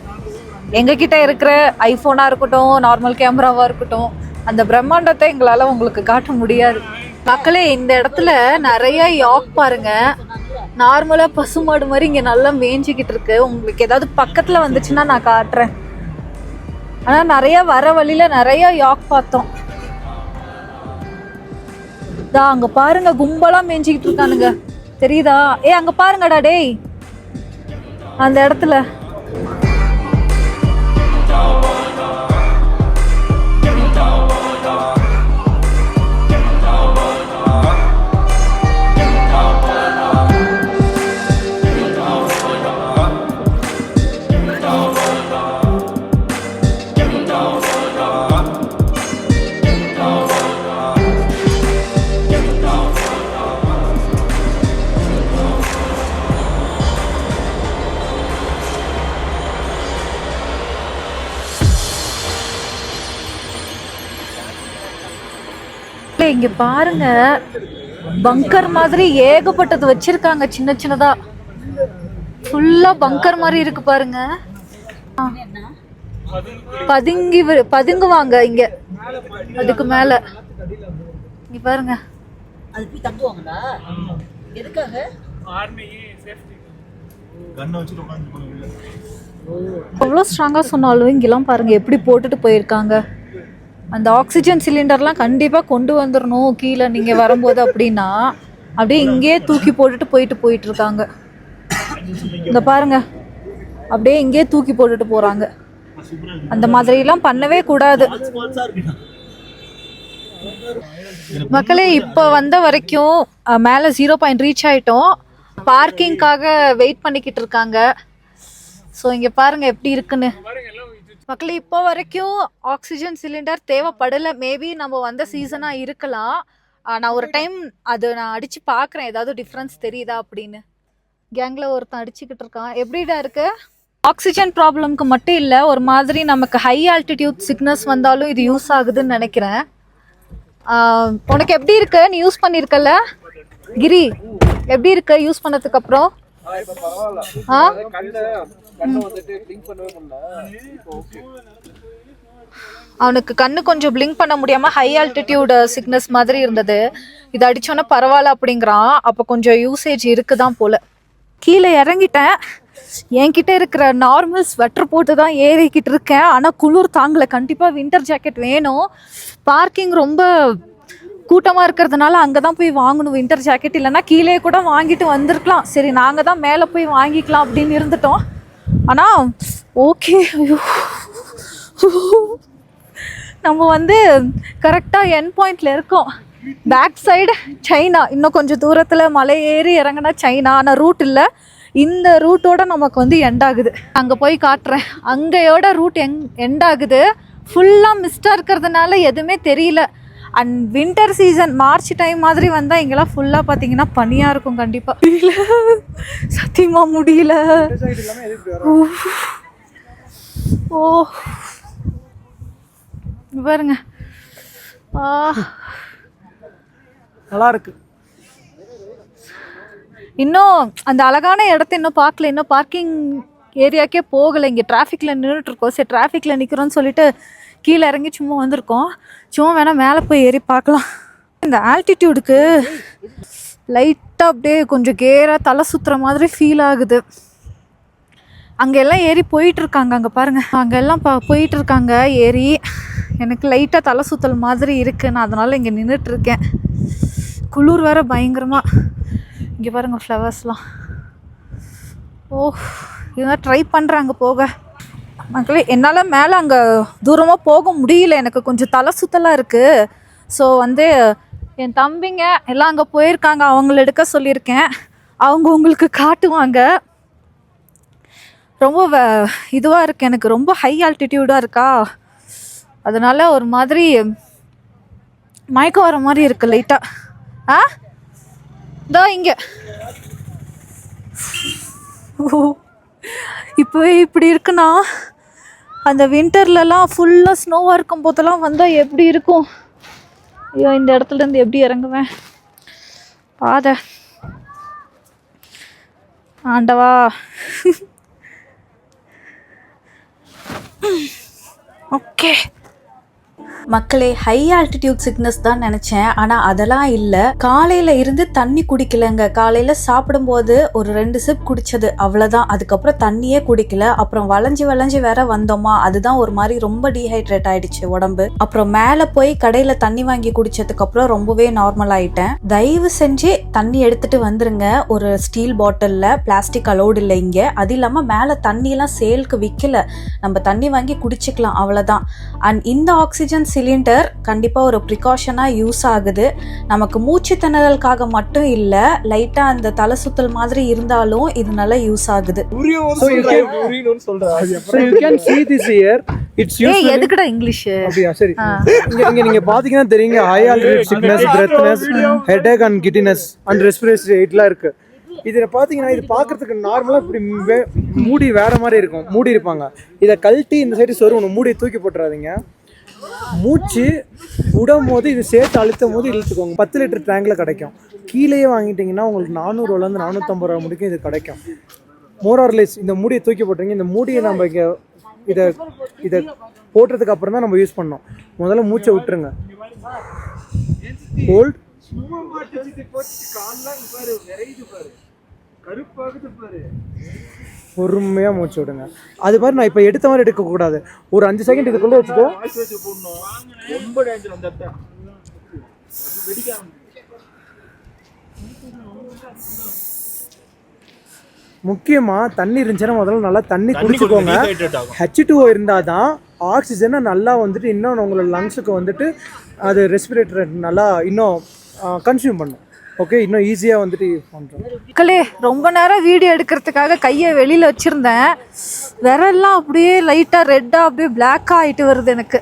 Speaker 2: எங்ககிட்ட இருக்கிற ஐஃபோனாக இருக்கட்டும், நார்மல் கேமராவாக இருக்கட்டும், அந்த பிரம்மாண்டத்தை எங்களால் உங்களுக்கு காட்ட முடியாது. மக்களே இந்த இடத்துல நிறைய யாக் பாருங்க. நார்மலா பசுமாடு மாதிரி இங்க நல்லா மேய்ஞ்சிக்கிட்டு இருக்கு. உங்களுக்கு ஏதாவது பக்கத்துல வந்துச்சுன்னா நான் காட்டுறேன். ஆனா நிறைய வர வழியில நிறைய யாக் பார்த்தோம். அங்க பாருங்க கும்பலா மேய்ஞ்சிக்கிட்டு இருக்கானுங்க, தெரியுதா? அங்க பாருங்கடா டேய், அந்த இடத்துல. இங்க பாருங்க பங்கர் மாதிரி ஏகப்பட்டது வச்சிருக்காங்க, சின்ன சின்னதா. ஃபுல்லா பங்கர் மாதிரி இருக்கு பாருங்க. பதுங்குவாங்க இங்க, அதுக்கு மேல. இங்க பாருங்க. அவ்வளோ ஸ்ட்ராங்கா சொன்னாலும் இங்கெல்லாம் பாருங்க எப்படி போட்டுட்டு போயிருக்காங்க. அந்த ஆக்சிஜன் சிலிண்டர்லாம் கண்டிப்பாக கொண்டு வந்துடணும் கீழே நீங்கள் வரும்போது அப்படின்னா, அப்படியே இங்கேயே தூக்கி போட்டுட்டு போயிட்டு இருக்காங்க. இந்த பாருங்க, அப்படியே இங்கேயே தூக்கி போட்டுட்டு போகிறாங்க. அந்த மாதிரிலாம் பண்ணவே கூடாது மக்களே. இப்போ வந்த வரைக்கும் மேலே 0 பாயிண்ட் ரீச் ஆகிட்டோம். பார்க்கிங்காக வெயிட் பண்ணிக்கிட்டு இருக்காங்க. ஸோ இங்கே பாருங்க எப்படி இருக்குன்னு. மக்களே இப்போ வரைக்கும் ஆக்சிஜன் சிலிண்டர் தேவைப்படலை. மேபி நம்ம வந்த சீசனாக இருக்கலாம். நான் ஒரு டைம் நான் அடித்து பார்க்குறேன், ஏதாவது டிஃப்ரென்ஸ் தெரியுதா அப்படின்னு. கேங்கில் ஒருத்தன் அடிச்சுக்கிட்டு இருக்கான். எப்படிடா இருக்கு? ஆக்சிஜன் ப்ராப்ளம்க்கு மட்டும் இல்லை, ஒரு மாதிரி நமக்கு ஹை ஆல்டிடியூட் சிக்னஸ் வந்தாலும் இது யூஸ் ஆகுதுன்னு நினைக்கிறேன். உனக்கு எப்படி இருக்கு? நீ யூஸ் பண்ணியிருக்கல கிரி, எப்படி இருக்கு யூஸ் பண்ணதுக்கு அப்புறம்? அவனுக்கு கண்ணு கொஞ்சம் பிளிங்க் பண்ண முடியாம ஹை ஆல்டிடியூட் சிக்னஸ் மாதிரி இருந்தது. இது அடிச்சோன்னா பரவாயில்ல அப்படிங்கிறான். அப்போ கொஞ்சம் யூசேஜ் இருக்குதான் போல. கீழே இறங்கிட்டேன். என்கிட்ட இருக்கிற நார்மல் ஸ்வெட்டர் போட்டு தான் ஏறிக்கிட்டு இருக்கேன். ஆனால் குளிர் தாங்கலை. கண்டிப்பாக வின்டர் ஜாக்கெட் வேணும். பார்க்கிங் ரொம்ப கூட்டமாக இருக்கிறதுனால அங்கே தான் போய் வாங்கணும் வின்டர் ஜாக்கெட். இல்லைன்னா கீழே கூட வாங்கிட்டு வந்திருக்கலாம். சரி நாங்கள் தான் மேலே போய் வாங்கிக்கலாம் அப்படின்னு இருந்துட்டோம். ஆனால் ஓகே, ஐயோ நம்ம வந்து கரெக்டாக என் பாயிண்டில் இருக்கோம். பேக் சைடு சைனா, இன்னும் கொஞ்சம் தூரத்தில் மலை ஏறி இறங்கினா சைனா. ஆனால் ரூட் இல்லை, இந்த ரூட்டோட நமக்கு வந்து எண்ட் ஆகுது. அங்கே போய் காட்டுறேன். அங்கேயோட ரூட் எண்ட் ஆகுது. ஃபுல்லாக மிஸ்டாக இருக்கிறதுனால எதுவுமே தெரியல. And winter season March time மாதிரி வந்தால் இங்கெல்லாம் ஃபுல்லாக பார்த்தீங்கன்னா பனியாக இருக்கும். கண்டிப்பாக முடியல, சத்தியமாக முடியல. ஓ பாருங்க,
Speaker 4: நல்லா இருக்கு.
Speaker 2: இன்னும் அந்த அழகான இடத்த இன்னும் பார்க்கல. இன்னும் பார்க்கிங் ஏரியாக்கே போகலை. இங்கே டிராஃபிக்கில் நின்றுட்டுருக்கோம். சரி டிராஃபிக்கில் நிற்கிறோன்னு சொல்லிட்டு கீழே இறங்கி சும்மா வந்திருக்கோம். சும்மா வேணால் மேலே போய் ஏறி பார்க்கலாம். இந்த ஆல்டிடியூடுக்கு லைட்டாக அப்படியே கொஞ்சம் கேராக தலை சுற்றுற மாதிரி ஃபீல் ஆகுது. அங்கெல்லாம் ஏறி போயிட்டுருக்காங்க. அங்கே பாருங்கள், அங்கெல்லாம் போயிட்டுருக்காங்க ஏறி. எனக்கு லைட்டாக தலை சுற்றல் மாதிரி இருக்குது. நான் அதனால் இங்கே நின்றுட்டுருக்கேன். குளிர் வேறு பயங்கரமாக. இங்கே பாருங்கள் ஃப்ளவர்ஸ்லாம். ஓ இதுதான் ட்ரை பண்ணுறாங்க போக. மக்களே என்னால் மேலே அங்கே தூரமாக போக முடியல. எனக்கு கொஞ்சம் தலை சுற்றலாக இருக்குது. ஸோ வந்து என் தம்பிங்க எல்லாம் அங்கே போயிருக்காங்க. அவங்கள எடுக்க சொல்லியிருக்கேன். அவங்க உங்களுக்கு காட்டுவாங்க. ரொம்ப இதுவாக இருக்குது. எனக்கு ரொம்ப ஹை ஆல்டிடியூடாக இருக்கா, அதனால் ஒரு மாதிரி மயக்கம் வர மாதிரி இருக்குது லைட்டாக. இதோ இங்கே இப்போவே இப்படி இருக்குன்னா அந்த வின்டர்லலாம் ஃபுல்லாக ஸ்னோவாக இருக்கும் போதெல்லாம் வந்தால் எப்படி இருக்கும்? ஐயோ இந்த இடத்துலேருந்து எப்படி இறங்குவேன்? பாதை ஆண்டவா. ஓகே மக்களே, ஹை ஆல்டிடியூட் சிக்னஸ் தான் நினைச்சேன். ஆனா அதெல்லாம் இல்ல. காலையில இருந்து தண்ணி குடிக்கலங்க. காலையில சாப்பிடும் போது ஒரு 2 சிப் குடிச்சது, அவ்வளவுதான். அதுக்கப்புறம் தண்ணியே குடிக்கல. அப்புறம் வளைஞ்சு வேற வந்தோமா, அதுதான் ஒரு மாதிரி ரொம்ப டீஹைட்ரேட் ஆயிடுச்சு உடம்பு. அப்புறம் மேல போய் கடையில தண்ணி வாங்கி குடிச்சதுக்கு அப்புறம் ரொம்பவே நார்மல் ஆயிட்டேன். தயவு செஞ்சு தண்ணி எடுத்துட்டு வந்துருங்க. ஒரு ஸ்டீல் பாட்டில்ல, பிளாஸ்டிக் அலோடு இல்லை இங்க. அது இல்லாம மேல தண்ணி எல்லாம் சேலுக்கு விக்கல, நம்ம தண்ணி வாங்கி குடிச்சுக்கலாம், அவ்வளவுதான். அண்ட் இந்த ஆக்சிஜன் சிலிண்டர் கண்டிப்பா ஒரு ப்ரிகாஷனா யூஸ் ஆகுது. நமக்கு மூச்சு திணறலுக்காக மட்டும் இல்ல, லைட்டா அந்த தலை சுத்தல் மாதிரி இருந்தாலும் இது நல்லா யூஸ் ஆகுது.
Speaker 4: So you can see this here. It's used.
Speaker 1: எதுக்குடா இங்கிலீஷ்?
Speaker 4: அப்படியா, சரி. இங்க நீங்க பாத்தீங்கன்னா தெரியுங்க, high altitude sickness, breathless, headache and giddiness and respiratory இதெல்லாம் இருக்கு. இதுல பாத்தீங்கன்னா இது பாக்குறதுக்கு நார்மலா இப்படி மூடி வேற மாதிரி இருக்கும், மூடி இருப்பாங்க. இதை கழட்டி இந்த சைடு சொருவணும், மூடி தூக்கி போட்டுறாதீங்க. மூச்சு விடும் போது இது சேர்த்து அழுத்தும் போது இழுத்துக்கோங்க. 10 லிட்டர் டேங்க்ல கிடைக்கும். கீழேயே வாங்கிட்டீங்கன்னா உங்களுக்கு 400 ரூபாயிலேருந்து 450 ரூபா முடிக்கும் இது கிடைக்கும். மோர் ஆர் லெஸ் இந்த மூடியை தூக்கி போட்டுருங்க. இந்த மூடியை நம்ம இங்கே இதை போட்டுறதுக்கு அப்புறம் தான் நம்ம யூஸ் பண்ணோம். முதல்ல மூச்சை விட்டுருங்க, ஹோல்ட். பொறுமையாக மூச்சு விடுங்க. அது மாதிரி நான் இப்போ எடுத்த மாதிரி எடுக்கக்கூடாது. ஒரு 5 செகண்ட் இதுக்குள்ளே வச்சுட்டு முக்கியமாக தண்ணி இருந்துச்சுன்னா முதல்ல நல்லா தண்ணி குடிச்சுக்கோங்க. H2O இருந்தால் தான் ஆக்சிஜனை நல்லா வந்துட்டு இன்னும் உங்களோட லங்ஸுக்கு வந்துட்டு அது ரெஸ்பிரேட்டர் நல்லா இன்னும் கன்சியூம் பண்ணும். ஓகே, இன்னும் ஈஸியாக வந்துட்டு பண்ணுறோம்.
Speaker 1: மக்களே, ரொம்ப நேரம் வீடியோ எடுக்கிறதுக்காக கையை வெளியில் வச்சுருந்தேன். விரல்லாம் அப்படியே லைட்டாக ரெட்டாக அப்படியே பிளாக்காக ஆகிட்டு வருது எனக்கு.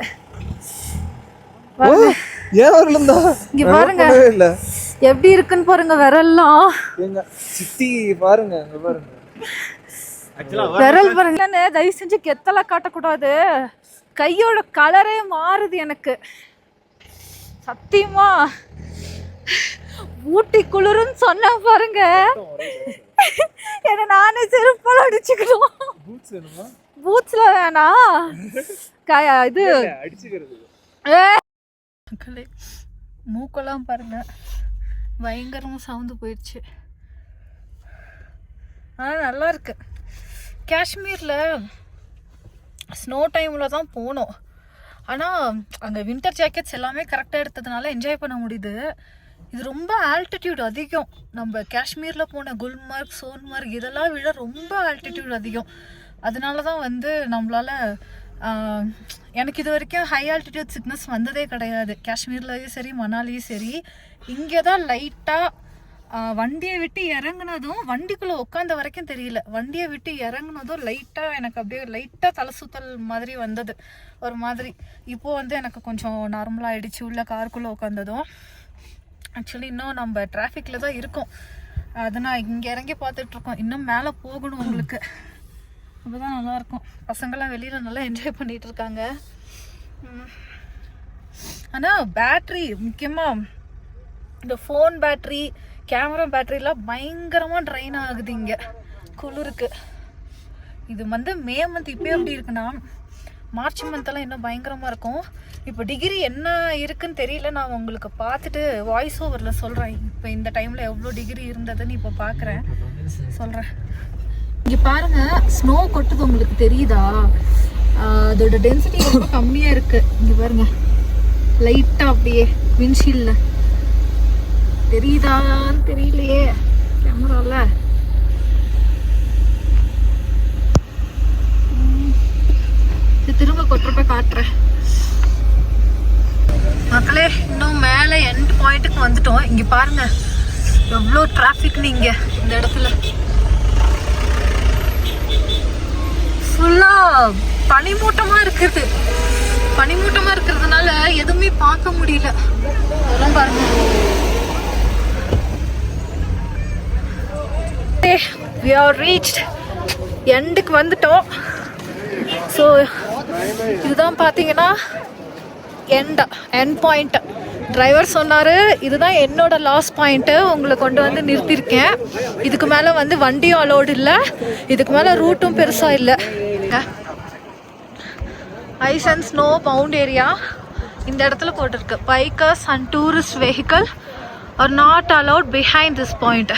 Speaker 1: இங்கே பாருங்க எப்படி இருக்குன்னு பாருங்க விரல்லாம்.
Speaker 3: சித்தி பாருங்க, பாருங்க
Speaker 1: விரல் பாருங்க. தயவு செஞ்சு கெத்தலாம் காட்டக்கூடாது. கையோட கலரே மாறுது எனக்கு சத்தியமா. ஊட்டி குளிர்னு சொன்ன பாருங்க, என்ன நானே செருப்பால அடிச்சுக்கணும். பூட்ஸ்ல வேணாம், இது மக்களே மூக்கெல்லாம் பாருங்க பயங்கரமா சவுந்து போயிடுச்சு. ஆனால் நல்லா இருக்கு. காஷ்மீரில் ஸ்னோ டைமில் தான் போனோம். ஆனால் அங்கே வின்டர் ஜாக்கெட்ஸ் எல்லாமே கரெக்டாக எடுத்ததுனால என்ஜாய் பண்ண முடியுது. இது ரொம்ப ஆல்டிடியூட் அதிகம். நம்ம காஷ்மீரில் போன குல்மார்க், சோன்மார்க் இதெல்லாம் விட ரொம்ப ஆல்டிடியூட் அதிகம். அதனால தான் வந்து நம்மளால் எனக்கு இது வரைக்கும் ஹை ஆல்டிடியூட் சிக்னஸ் வந்ததே கிடையாது. காஷ்மீர்லேயும் சரி, மணாலியும் சரி. இங்கே தான் லைட்டாக வண்டியை விட்டு இறங்குனதும், வண்டிக்குள்ளே உட்காந்த வரைக்கும் தெரியல, வண்டியை விட்டு இறங்குனதும் லைட்டாக எனக்கு அப்படியே லைட்டாக தலை சுத்தல் மாதிரி வந்தது ஒரு மாதிரி. இப்போது வந்து எனக்கு கொஞ்சம் நார்மலாக ஆகிடுச்சு உள்ள காருக்குள்ளே உட்காந்ததும். ஆக்சுவலி இன்னும் நம்ம டிராஃபிக்கில் தான் இருக்கோம். அதை நான் இங்கே இறங்கி பார்த்துட்ருக்கோம். இன்னும் மேலே போகணும் உங்களுக்கு, அப்போ தான் நல்லாயிருக்கும். பசங்கள்லாம் வெளியில் நல்லா என்ஜாய் பண்ணிகிட்டு இருக்காங்க. ஆனால் பேட்ரி முக்கியமாக இந்த ஃபோன் பேட்ரி, கேமரா பேட்ரிலாம் பயங்கரமாக ட்ரைன் ஆகுது இங்கே குளிருக்கு. இது வந்து மே மந்த் இப்போ எப்படி இருக்குன்னா, மார்ச் மந்த்தெல்லாம் இன்னும் பயங்கரமாக இருக்கும். இப்போ டிகிரி என்ன இருக்குன்னு தெரியல, நான் உங்களுக்கு பார்த்துட்டு வாய்ஸ் ஓவரில் சொல்கிறேன். இப்போ இந்த டைமில் எவ்வளோ டிகிரி இருந்ததுன்னு இப்போ பார்க்குறேன், சொல்கிறேன். இங்கே பாருங்கள், ஸ்னோ கொட்டுது, உங்களுக்கு தெரியுதா? அதோட டென்சிட்டி ரொம்ப கம்மியாக இருக்குது. இங்கே பாருங்கள் லைட்டாக அப்படியே விண்ட்ஷீல்டில் தெரியுதான்னு தெரியலையே கேமரால. திரும்ப கொட்டுறப்ப காட்டுறேன் மக்களே. இன்னும் மேலே எண்ட் பாயிண்ட்டுக்கு வந்துட்டோம். இங்கே பாருங்க எவ்வளோ டிராஃபிக்னு இங்கே இந்த இடத்துல. ஃபுல்லாக பனிமூட்டமாக இருக்குது. பனிமூட்டமாக இருக்கிறதுனால எதுவுமே பார்க்க முடியல. அதெல்லாம் பாருங்க. We are reached எண்டுக்கு வந்துட்டோம். ஸோ இதுதான் பார்த்தீங்கன்னா எண்ட் பாயிண்ட். டிரைவர் சொன்னார் இதுதான் என்னோட லாஸ்ட் பாயிண்ட்டு, உங்களை கொண்டு வந்து நிறுத்தியிருக்கேன். இதுக்கு மேலே வந்து வண்டியும் அலோடு இல்லை, இதுக்கு மேலே ரூட்டும் பெருசாக இல்லை. Ice and snow bound area. இந்த இடத்துல போட்டிருக்கு bikers and tourist vehicle are not allowed behind this point.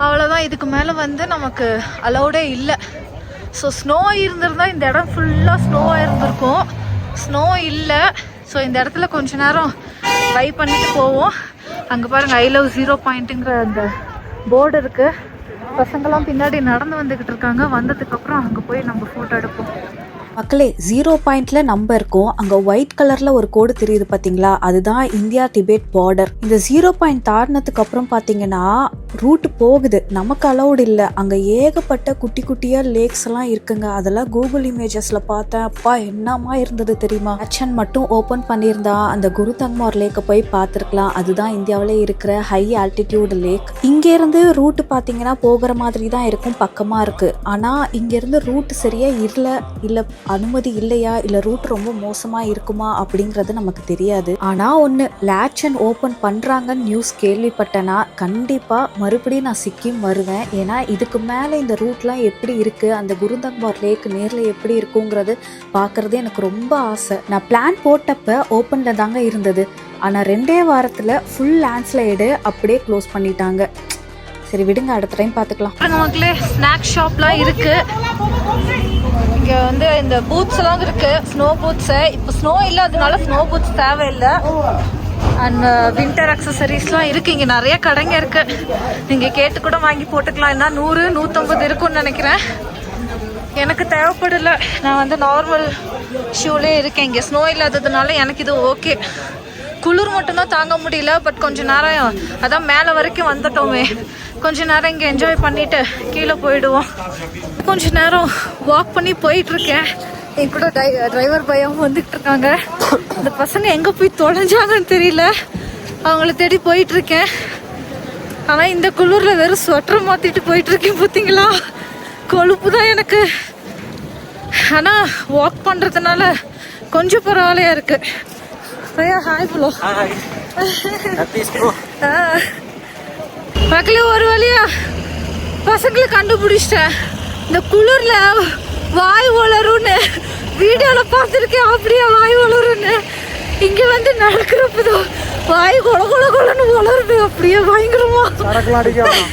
Speaker 1: அவ்வளோதான், இதுக்கு மேலே வந்து நமக்கு அலௌடே இல்லை. ஸோ ஸ்னோ இருந்திருந்தால் இந்த இடம் ஃபுல்லாக ஸ்னோவாக இருந்திருக்கும். ஸ்னோ இல்லை. ஸோ இந்த இடத்துல கொஞ்ச நேரம் வைப் பண்ணிட்டு போவோம். அங்கே பாருங்கள் ஐ லவ் 0 பாயிண்ட்டுங்கிற அந்த போர்டு இருக்குது. பசங்களாம் பின்னாடி நடந்து வந்துக்கிட்டு இருக்காங்க. வந்ததுக்கப்புறம் அங்கே போய் நம்ம ஃபோட்டோ எடுப்போம்.
Speaker 2: மக்களே 0 பாயிண்ட்ல நம்ம இருக்கோம். அங்க ஒயிட் கலர்ல ஒரு கோடு தெரியுது பாத்தீங்களா, அதுதான் இந்தியா டிபேட் பார்டர். இந்த 0 பாயிண்ட் தாண்டினதுக்கு அப்புறம் பாத்தீங்கன்னா ரூட் போகுது, நமக்கு அலௌட் இல்ல. அங்க ஏகப்பட்ட குட்டி குட்டியா லேக்ஸ் எல்லாம் இருக்குங்க. அதெல்லாம் கூகுள் இமேஜஸ்ல பார்த்தேன். அப்பா என்னமா இருந்தது தெரியுமா. ஆக்ஷன் மட்டும் ஓபன் பண்ணியிருந்தா அந்த குருதங்மார் லேக்கை போய் பார்த்துருக்கலாம். அதுதான் இந்தியாவிலே இருக்கிற ஹை ஆல்டிடியூட் லேக். இங்க இருந்து ரூட் பாத்தீங்கன்னா போகிற மாதிரி தான் இருக்கும், பக்கமா இருக்கு. ஆனா இங்க இருந்து ரூட் சரியா இல்ல அனுமதி இல்லையா, இல்ல ரூட் ரொம்ப மோசமா இருக்குமா அப்படிங்கறது நமக்கு தெரியாது. ஆனா ஒண்ணு, லேட்சன் ஓபன் பண்றாங்கன்னு நியூஸ் கேள்விப்பட்டேன்னா கண்டிப்பா மறுபடியும் நான் சிக்கிம் வருவேன். ஏன்னா இதுக்கு மேல இந்த ரூட்லாம் எப்படி இருக்கு, அந்த குருதங்மார் லேக் நேர்ல எப்படி இருக்குங்கிறது பாக்குறது எனக்கு ரொம்ப ஆசை. நான் பிளான் போட்டப்ப ஓப்பன்ல தாங்க இருந்தது. ஆனா 2 வாரத்துல ஃபுல் லேண்ட்ஸ்லைடு அப்படியே க்ளோஸ் பண்ணிட்டாங்க. சரி விடுங்க, அடுத்த டைம் பார்த்துக்கலாம்.
Speaker 1: நமக்குள்ளே ஸ்நாக் ஷாப்லாம் இருக்கு. இங்கே வந்து இந்த பூத்ஸ் எல்லாம் இருக்கு, ஸ்னோ பூத்ஸு. இப்போ ஸ்னோ இல்லாததுனால ஸ்னோ பூத்ஸ் தேவையில்லை. அண்ட் வின்டர் அக்சசரிஸ்லாம் இருக்கு. இங்கே நிறைய கடைங்க இருக்கு. நீங்கள் கேட்டு கூட வாங்கி போட்டுக்கலாம். என்ன 100-150 இருக்கும்னு நினைக்கிறேன். எனக்கு தேவைப்படல, நான் வந்து நார்மல் ஷூலே இருக்கேன். இங்கே ஸ்னோ இல்லாததுனால எனக்கு இது ஓகே. குளிர் மட்டும்தான் தாங்க முடியல. பட் கொஞ்ச நேரம் அதான் மேலே வரைக்கும் வந்துட்டோமே, கொஞ்ச நேரம் இங்கே என்ஜாய் பண்ணிட்டு கீழே போயிடுவோம். கொஞ்ச நேரம் வாக் பண்ணி போயிட்டுருக்கேன். என் கூட டிரைவர் பையன் வந்துட்டு இருக்காங்க. இந்த பசங்க எங்கே போய் தொலைஞ்சாங்கன்னு தெரியல, அவங்கள தேடி போயிட்டுருக்கேன். ஆனால் இந்த குளிரில் வெறும் ஸ்வெட்டர் மாற்றிட்டு போயிட்டுருக்கேன். பார்த்தீங்களா, கொழுப்பு தான் எனக்கு. ஆனால் வாக் பண்ணுறதுனால கொஞ்சம் பரவாயில்லையா இருக்குது. Hi bro. மக்களே, ஒரு வழியா பசங்களை கண்டுபிடிச்சிட்டேன். இந்த குளிர்ல வாய் வளரும்னு வீடியோல பார்த்துருக்கேன். அப்படியே வாய் வளரும்னு இங்க வந்து நடக்கிறப்பதான் வாய் கொல கொல கொலன்னு வளருது. அப்படியே பயங்கரமா
Speaker 4: சரக்குலாம் அடிக்கலாம்.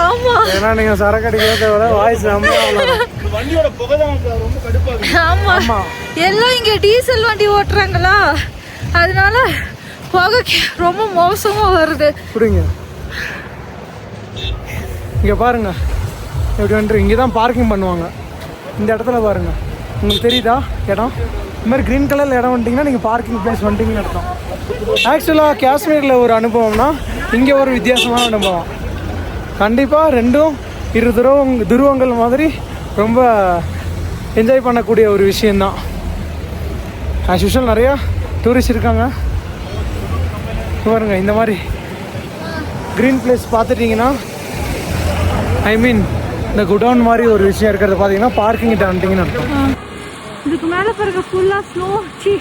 Speaker 1: ஆமா,
Speaker 4: ஏன்னா நீங்க சரக்கு அடிக்கிறத விட வாய்
Speaker 3: வண்டியோட புகை தான் ரொம்ப கடுப்பாகுது.
Speaker 1: ஆமா, எல்லாம் இங்க டீசல் வண்டி ஓட்டுறாங்களா, அதனால புகை ரொம்ப மோசமா வருது.
Speaker 4: புரியுங்க. இங்க பாருங்க எப்படி வந்துட்டு இங்கே தான் பார்க்கிங் பண்ணுவாங்க. இந்த இடத்துல பாருங்க, உங்களுக்கு தெரியுதா இடம்? இந்த மாதிரி க்ரீன் கலரில் இடம் வந்துட்டிங்கன்னா நீங்கள் பார்க்கிங் பிளேஸ் வந்துட்டிங்கன்னு அர்த்தம். ஆக்சுவலாக காஷ்மீரில் ஒரு அனுபவம்னா இங்கே ஒரு வித்தியாசமான அனுபவம். கண்டிப்பாக ரெண்டும் இரு துருவங்கள் மாதிரி ரொம்ப என்ஜாய் பண்ணக்கூடிய ஒரு விஷயந்தான். ஆஸ் யூஷுவல் நிறையா டூரிஸ்ட் இருக்காங்க. பாருங்க, இந்த மாதிரி க்ரீன் பிளேஸ் பார்த்துட்டிங்கன்னா, ஐ மீன் இந்த குடவுன் மாதிரி ஒரு விஷயம் இருக்கிறத பார்த்தீங்கன்னா பார்க்கிங் கிட்ட வந்துட்டிங்கன்னு அர்த்தம்.
Speaker 1: இதுக்கு மேலே பாருங்க ஃபுல்லாக ஸ்னோ. சி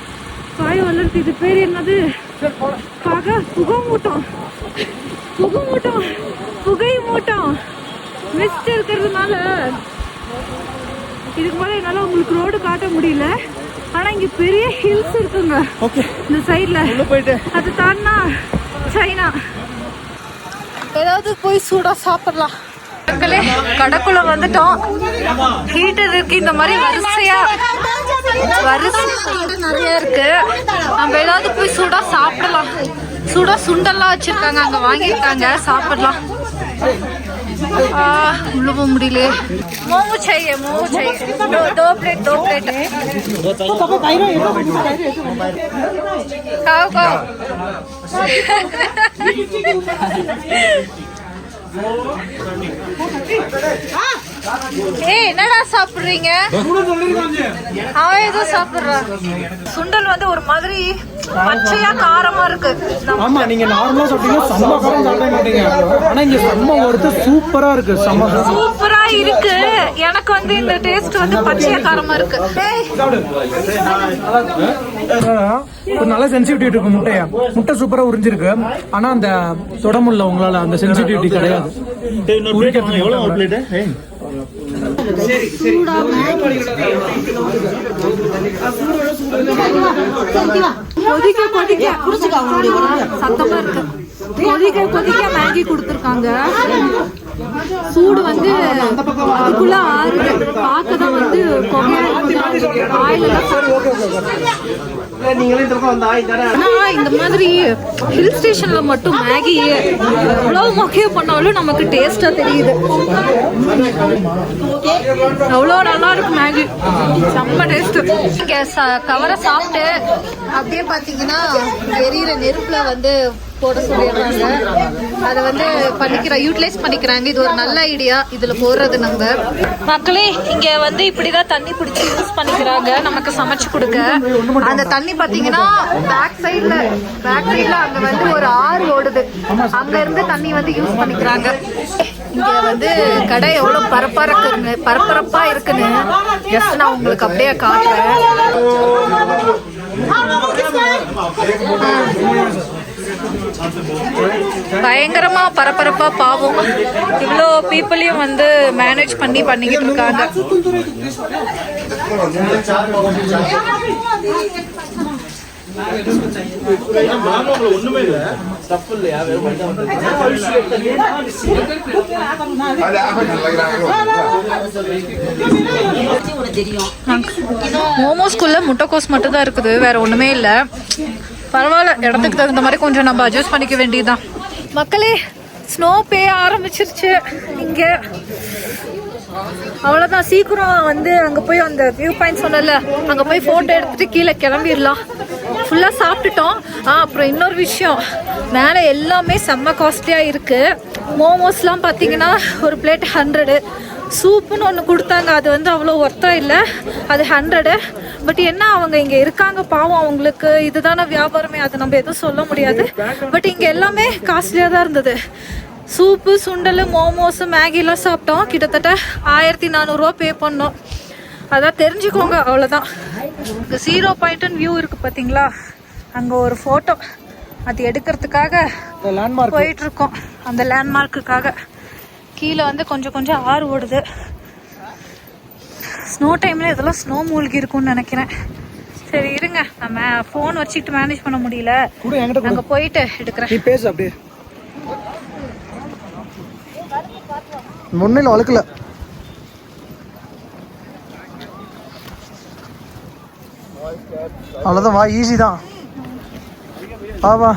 Speaker 1: காய் வளர்த்து. இது பேர் என்னது? புகைமூட்டம். மிஸ்ட் இருக்கிறதுனால இதுக்கு மேலே என்னால் உங்களுக்கு ரோடு காட்ட முடியல. ஆனால் இங்கே பெரிய ஹில்ஸ் இருக்குங்க.
Speaker 4: ஓகே,
Speaker 1: இந்த சைடில்
Speaker 4: போயிட்டு
Speaker 1: அது தாண்டினா சைனா. ஏதாவது போய் சூடாக சாப்பிடலாம். கடைக்குள்ள வந்துட்டோம். ஹீட்டர் இருக்கு. இந்த மாதிரி வரிசையா நிறைய இருக்கு. நம்ம ஏதாவது போய் சூடா சாப்பிடலாம். சூடா சுண்டெல்லாம் வச்சிருக்காங்க, அங்க வாங்கிருக்காங்க, சாப்பிடலாம். உள்ள போக முடியல. मोमो चाहिए दो प्लेट खाओ என்னடா சாப்பிடுறீங்க? அவன் ஏதோ சாப்பிடுறான். சுண்டல் வந்து ஒரு மாதிரி பச்சையா காரமா இருக்கு.
Speaker 4: ஆமா, நீங்க நார்மலா சாப்பிட்டீங்கன்னா செம்ம காரம் சாப்பிட மாட்டீங்க. ஆனா இங்க செம்ம ஒருத்தர் சூப்பரா இருக்கு.
Speaker 1: சூப்பரா இருக்கு. எனக்கு வந்து இந்த டேஸ்ட் வந்து பச்சையா காரமா இருக்கு.
Speaker 4: ஒரு நல்ல சென்சிட்டிவிட்டி இருக்கு முட்டையா. முட்டை சூப்பரா உறிஞ்சிருக்கு. ஆனா அந்த தொடமுள்ள உங்களால அந்த சென்சிட்டிவிட்டி கிடையாது.
Speaker 1: கொதிக்க கொதிக்க சத்தமா இருக்கு. கொதிக்க கொதிக்க மேகி கொடுத்துருக்காங்க. சூடு வந்து அதுக்குள்ள ஆறுது. பார்க்கதான் வந்து இந்த மாதிரி ஹில் ஸ்டேஷன்ல மட்டும் மேகி எவ்வளவு மொக்கைய பண்ணாலும் நமக்கு டேஸ்டா தெரியுது. அவ்வளோ நல்லா இருக்கு மேகி, செம்ம டேஸ்ட். கவரை சாப்பிட்டு அப்படியே பாத்தீங்கன்னா எரியிற நெருப்புல வந்து போட சொல்லிடுறாங்க. அதை வந்து யூட்டிலைஸ் பண்ணிக்கிறாங்க. இது ஒரு நல்ல ஐடியா, இதுல போடுறது. நம்ம மக்களே இங்க வந்து இப்படிதான் தண்ணி பிடிச்சி யூஸ் பண்ணிக்கிறாங்க நமக்கு சமைச்சு கொடுக்க. அந்த தண்ணி பாத்தீங்கன்னா பேக் சைட்ல அங்க வந்து ஒரு ஆறு ஓடுது, அங்க இருந்து தண்ணி வந்து யூஸ் பண்ணிக்கிறாங்க. இங்க வந்து கடை எவ்வளவு பரபரப்பா இருக்குன்னு ஜஸ்ட் நான் உங்களுக்கு அப்படியே காட்டுறேன். பயங்கரமா பரபரப்பா பாவம் இவ்வளோ பீப்புளையும் வந்து மேனேஜ் பண்ணிக்கிட்டு இருக்காங்க. மோமோஸ்குள்ள முட்டைக்கோஸ் மட்டும் தான் இருக்குது, வேற ஒண்ணுமே இல்ல. பரவாயில்ல, இடத்துக்கு தகுந்த மாதிரி கொஞ்சம் நம்ம அட்ஜஸ்ட் பண்ணிக்க வேண்டியதுதான். மக்களே ஸ்னோ பெய்ய ஆரம்பிச்சிருச்சு இங்க. அவ்வளோதான், சீக்கிரம் வந்து அங்கே போய் அந்த வியூ பாயிண்ட் சொன்னல அங்கே போய் ஃபோட்டோ எடுத்துட்டு கீழே கிளம்பிடலாம். ஃபுல்லாக சாப்பிட்டுட்டோம். அப்புறம் இன்னொரு விஷயம், மேலே எல்லாமே செம்ம காஸ்ட்லியாக இருக்குது. மோமோஸ்லாம் பார்த்தீங்கன்னா ஒரு பிளேட் 100. சூப்புன்னு ஒன்று கொடுத்தாங்க, அது வந்து அவ்வளோ ஒர்த்தா இல்லை, அது 100. பட் என்ன அவங்க இங்கே இருக்காங்க பாவம், அவங்களுக்கு இதுதானே வியாபாரமே, அது நம்ம எதுவும் சொல்ல முடியாது. பட் இங்கே எல்லாமே காஸ்ட்லியாக தான் இருந்தது. சூப்பு, சுண்டல், மோமோஸு, மேகிலாம் சாப்பிட்டோம். கிட்டத்தட்ட 1400 பே பண்ணோம். அதான் தெரிஞ்சுக்கோங்க, அவ்வளோதான். இந்த 0 பாயிண்ட் வியூ இருக்குது பார்த்தீங்களா, அங்கே ஒரு ஃபோட்டோ அது எடுக்கிறதுக்காக போயிட்டு இருக்கோம். அந்த லேண்ட்மார்க்குக்காக கீழே வந்து கொஞ்சம் ஆறு ஓடுது. ஸ்னோ டைமில் இதெல்லாம் ஸ்னோ மூழ்கி இருக்கும்னு நினைக்கிறேன். சரி இருங்க, நம்ம ஃபோன் வச்சுக்கிட்டு மேனேஜ் பண்ண முடியல, அங்கே போயிட்டு எடுக்கிறேன்.
Speaker 4: அப்படியே முன்னில வளர்க்கல. அவ்வளோதான், வா, ஈஸி தான். வா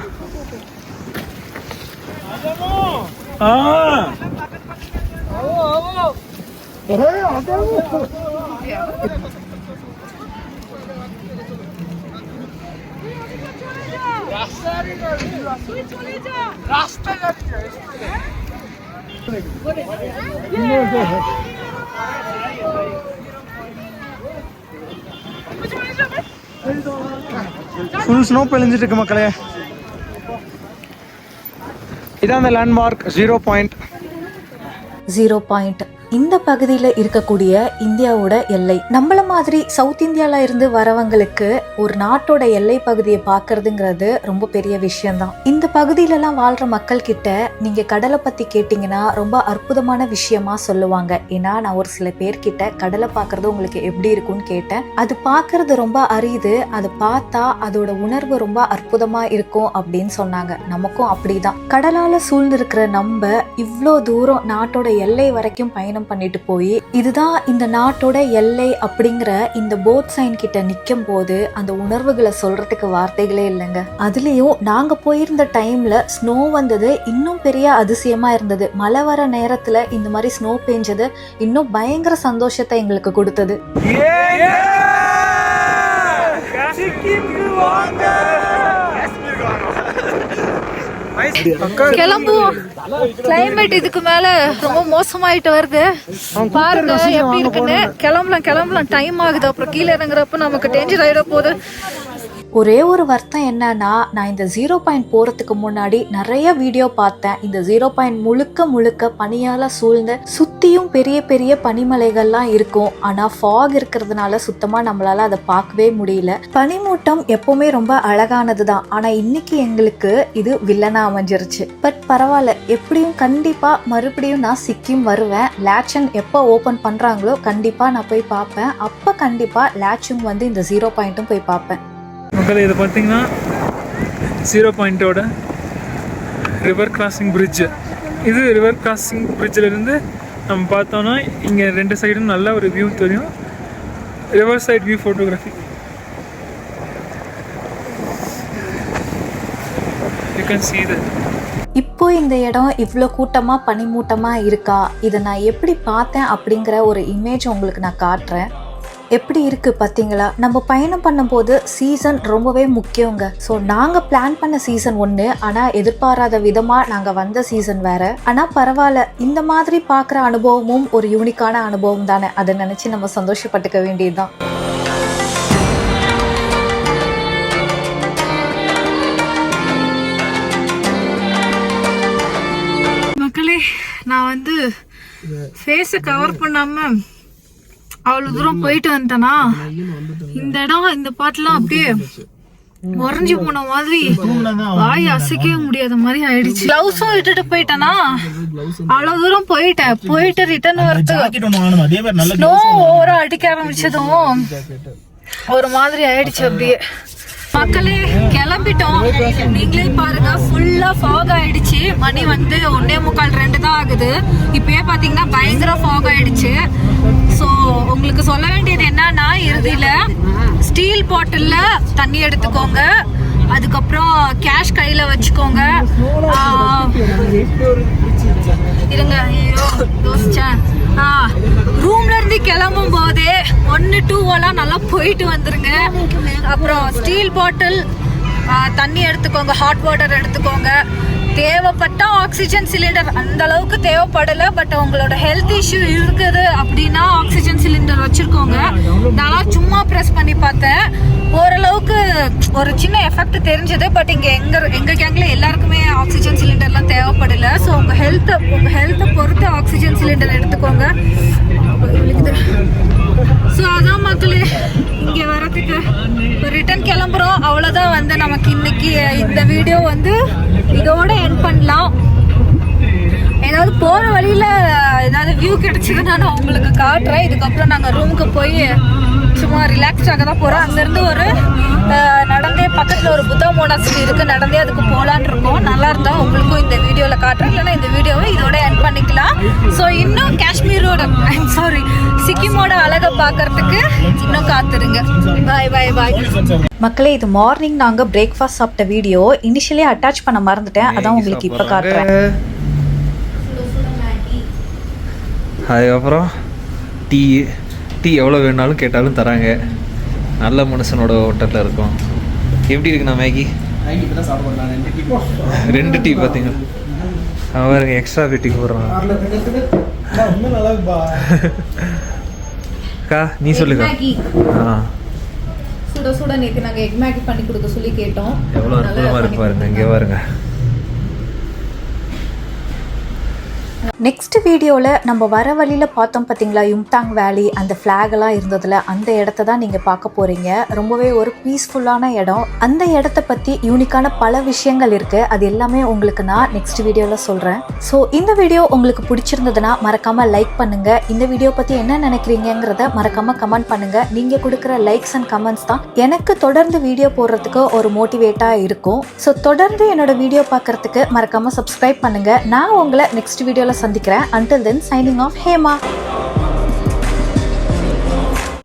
Speaker 4: ஃபுல் ஸ்னோ பெழிஞ்சிட்டு இருக்கு மக்களே. இதான் அந்த லேண்ட்மார்க் 0 பாயிண்ட்.
Speaker 2: 0 பாயிண்ட் இந்த பகுதியில் இருக்கக்கூடிய இந்தியாவோட எல்லை. நம்மள மாதிரி சவுத் இந்தியால இருந்து வரவங்களுக்கு ஒரு நாட்டோட எல்லை பகுதியை பார்க்கறதுங்கிறது ரொம்ப பெரிய விஷயம்தான். இந்த பகுதியிலலாம் வாழ்ற மக்கள் கிட்ட நீங்க கடலை பத்தி கேட்டீங்கன்னா ரொம்ப அற்புதமான விஷயமா சொல்லுவாங்க. ஏன்னா நான் ஒரு சில பேர்கிட்ட கடலை பார்க்கறது உங்களுக்கு எப்படி இருக்கும்னு கேட்டேன். அது பார்க்கறது ரொம்ப அரிது, அது பார்த்தா அதோட உணர்வு ரொம்ப அற்புதமா இருக்கும் அப்படின்னு சொன்னாங்க. நமக்கும் அப்படிதான். கடலால சூழ்ந்திருக்கிற நம்ம இவ்வளோ தூரம் நாட்டோட எல்லை வரைக்கும் பயணம் பண்ணிட்டு போய் இதுதான் இந்த நாட்டோட எல்லை அப்படிங்கிற இந்த போட் சைன் கிட்ட நிக்கும் போது அந்த உணர்வுகளை சொல்றதுக்கு வார்த்தைகளே இல்லைங்க. அதுலயும் நாங்க போயிருந்த டைம்ல ஸ்னோ வந்தது இன்னும் பெரிய அதிசயமா இருந்தது. மழை வர நேரத்துல இந்த மாதிரி ஸ்னோ பெஞ்சது இன்னும் பயங்கர சந்தோஷத்தை எங்களுக்கு கொடுத்தது.
Speaker 1: கிளம்புவோம். கிளைமேட் இதுக்கு மேல ரொம்ப மோசமாயிட்டு வருது. பாருங்க எப்படி இருக்குன்னு. கிளம்பலாம் டைம் ஆகுது. அப்புறம் கீழே இறங்குறப்ப நமக்கு டேஞ்சர் ஆயிட போகுது.
Speaker 2: ஒரே ஒரு வருத்தம் என்னன்னா, நான் இந்த 0 பாயிண்ட் போறதுக்கு முன்னாடி நிறைய வீடியோ பார்த்தேன். இந்த 0 பாயிண்ட் முழுக்க முழுக்க பனியால சூழ்ந்த சுத்தியும் பெரிய பெரிய பனிமலைகள்லாம் இருக்கும். ஆனா ஃபாக் இருக்கிறதுனால சுத்தமா நம்மளால அதை பார்க்கவே முடியல. பனிமூட்டம் எப்பவுமே ரொம்ப அழகானது தான். ஆனா இன்னைக்கு எங்களுக்கு இது வில்லனா அமைஞ்சிருச்சு. பட் பரவாயில்ல, எப்படியும் கண்டிப்பா மறுபடியும் நான் சிக்கிம் வருவேன். லேச்சன் எப்போ ஓபன் பண்றாங்களோ கண்டிப்பா நான் போய் பார்ப்பேன். அப்ப கண்டிப்பா லேச்சும் வந்து இந்த 0 பாயிண்ட்டும் போய் பார்ப்பேன்.
Speaker 6: மக்கள் இதை பார்த்தீங்கன்னா 0 பாயிண்ட்டோட ரிவர் கிராசிங் பிரிட்ஜு. இது ரிவர் கிராசிங் பிரிட்ஜிலேருந்து நம்ம பார்த்தோன்னா இங்கே 2 சைடும் நல்ல ஒரு வியூ தெரியும். River side view photography. You can see that.
Speaker 2: இப்போ இந்த இடம் இவ்வளோ கூட்டமாக பனிமூட்டமாக இருக்கா, இதை நான் எப்படி பார்த்தேன் அப்படிங்கிற ஒரு இமேஜ் உங்களுக்கு நான் காட்டுறேன். எப்படி இருக்குது பார்த்தீங்களா? நம்ம பயணம் பண்ணும்போது சீசன் ரொம்பவே முக்கியங்க. ஸோ நாங்கள் பிளான் பண்ண சீசன் ஒன்று, ஆனால் எதிர்பாராத விதமாக நாங்கள் வந்த சீசன் வேறு. ஆனால் பரவாயில்ல, இந்த மாதிரி பார்க்குற அனுபவமும் ஒரு யூனிக்கான அனுபவம் தானே. அதை நினச்சி நம்ம சந்தோஷப்பட்டுக்க வேண்டியது தான்.
Speaker 1: மக்களே, நான் வந்து ஃபேஸை கவர் பண்ணாமல் அவ்வளோ தூரம் போயிட்டு வந்துட்டேனா, இந்த இடம் இந்த பாட்டுலாம் அப்படியே உறைஞ்சி போன மாதிரி வாய் அசைக்கவே முடியாத மாதிரி ஆயிடுச்சு. கிளவுஸும் விட்டுட்டு போயிட்டேனா, அவ்வளோ தூரம் போயிட்டு ரிட்டர்ன் வரதுக்கு ஸ்னோ ஓவரா அடிக்க ஆரம்பிச்சதும் ஒரு மாதிரி ஆயிடுச்சு அப்படியே. மக்களே கிளம்பிட்டோம். நீங்களே பாருங்க, ஃபுல்லா ஃபாக் ஆயிடுச்சு. மணி வந்து 1:45 தான் ஆகுது. இப்பயே பாத்தீங்கன்னா பயங்கர ஃபாக் ஆயிடுச்சு. ஸோ உங்களுக்கு சொல்ல வேண்டியது என்னன்னா, இறுதியில ஸ்டீல் பாட்டில்ல தண்ணி எடுத்துக்கோங்க. அதுக்கப்புறம் கேஷ் கையில வச்சுக்கோங்க. இருங்க, ஐயோ யோசிச்சேன். ரூம்ல இருந்து கிளம்பும் போதே 1, 2 நல்லா போயிட்டு வந்துருங்க. அப்புறம் ஸ்டீல் பாட்டில், தண்ணி எடுத்துக்கோங்க, ஹாட் வாட்டர் எடுத்துக்கோங்க. தேவைப்பட்டா ஆக்சிஜன் சிலிண்டர், அந்த அளவுக்கு தேவைப்படலை. பட் உங்களோட ஹெல்த் இஷ்யூ இருக்குது அப்படின்னா ஆக்சிஜன் சிலிண்டர் வச்சிருக்கோங்க. நான் சும்மா ப்ரெஸ் பண்ணி பார்த்தேன், ஓரளவுக்கு ஒரு சின்ன எஃபெக்ட் தெரிஞ்சது. பட் இங்கே எங்கள் கேங்ல எல்லாருக்குமே ஆக்சிஜன் சிலிண்டர்லாம் தேவைப்படலை. ஸோ உங்கள் ஹெல்த்தை பொறுத்து ஆக்சிஜன் சிலிண்டர் எடுத்துக்கோங்க. ஸோ அதான் மக்களே, இங்கே வரதுக்கு ரிட்டர்ன் கிளம்புறோம். அவ்வளோதான் வந்து நமக்கு இன்னைக்கு இந்த வீடியோ வந்து இதோட எண்ட் பண்ணலாம். ஏதாவது போகிற வழியில் ஏதாவது வியூ கிடைச்சதுன்னா நான் உங்களுக்கு காட்டுறேன். இதுக்கப்புறம் நாங்கள் ரூமுக்கு போய் சும்மா ரிலாக்ஸ்டாக தான் போகிறோம். அங்கேருந்து ஒரு நடந்தே பக்கத்தில் ஒரு புத்தா மோனாஸ்ட்ரி இருக்குது, நடந்தே அதுக்கு போகலான் இருக்கோம். நல்லா இருந்தால் உங்களுக்கும் இந்த வீடியோவில் காட்டுறேன். இல்லைன்னா இந்த வீடியோவை இதோட எண்ட் பண்ணிக்கலாம். ஸோ இன்னும் காஷ்மீரோட சிக்கிமோட அழகை பார்க்கறதுக்கு இன்னும் காத்துருங்க. பாய் பாய் பாய்.
Speaker 2: மக்களே, இது மார்னிங் நாங்கள் பிரேக்ஃபாஸ்ட் சாப்பிட்ட வீடியோ. இனிஷியலி அட்டாச் பண்ண மறந்துட்டேன், அதான் உங்களுக்கு இப்போ காட்டுறேன்.
Speaker 3: அதுக்கப்புறம் டீ எவ்வளோ வேணாலும் கேட்டாலும் தராங்க. நல்ல மனுஷனோட ஹோட்டலில் இருக்கும். எப்படி இருக்குண்ணா மேகி? 2 டீ பார்த்தீங்களா? அவருங்க எக்ஸ்ட்ரா வெட்டி போடுறான். அக்கா நீ சொல்லுக்கா.
Speaker 2: சுட சுட நேற்று நாங்கள் எக் மேகி பண்ணி கொடுக்க சொல்லி கேட்டோம்.
Speaker 3: எவ்வளோ அற்புதமாக இருக்கு பாருங்க. இங்கே பாருங்க.
Speaker 2: நெக்ஸ்ட் வீடியோவில் நம்ம வர வழியில் பார்த்தோம் பார்த்தீங்களா, யும்தாங் வேலி, அந்த ஃப்ளாகெல்லாம் இருந்ததில் அந்த இடத்த தான் நீங்கள் பார்க்க போகிறீங்க. ரொம்பவே ஒரு பீஸ்ஃபுல்லான இடம். அந்த இடத்த பற்றி யூனிக்கான பல விஷயங்கள் இருக்குது. அது எல்லாமே உங்களுக்கு நான் நெக்ஸ்ட் வீடியோவில் சொல்கிறேன். ஸோ இந்த வீடியோ உங்களுக்கு பிடிச்சிருந்ததுன்னா மறக்காமல் லைக் பண்ணுங்கள். இந்த வீடியோ பற்றி என்ன நினைக்கிறீங்கிறத மறக்காமல் கமெண்ட் பண்ணுங்கள். நீங்கள் கொடுக்குற லைக்ஸ் அண்ட் கமெண்ட்ஸ் தான் எனக்கு தொடர்ந்து வீடியோ போடுறதுக்கு ஒரு மோட்டிவேட்டாக இருக்கும். ஸோ தொடர்ந்து என்னோட வீடியோ பார்க்குறதுக்கு மறக்காமல் சப்ஸ்கிரைப் பண்ணுங்கள். நான் உங்களை நெக்ஸ்ட் வீடியோவில் சந்திக்கிறேன். Until then, signing off, Hema.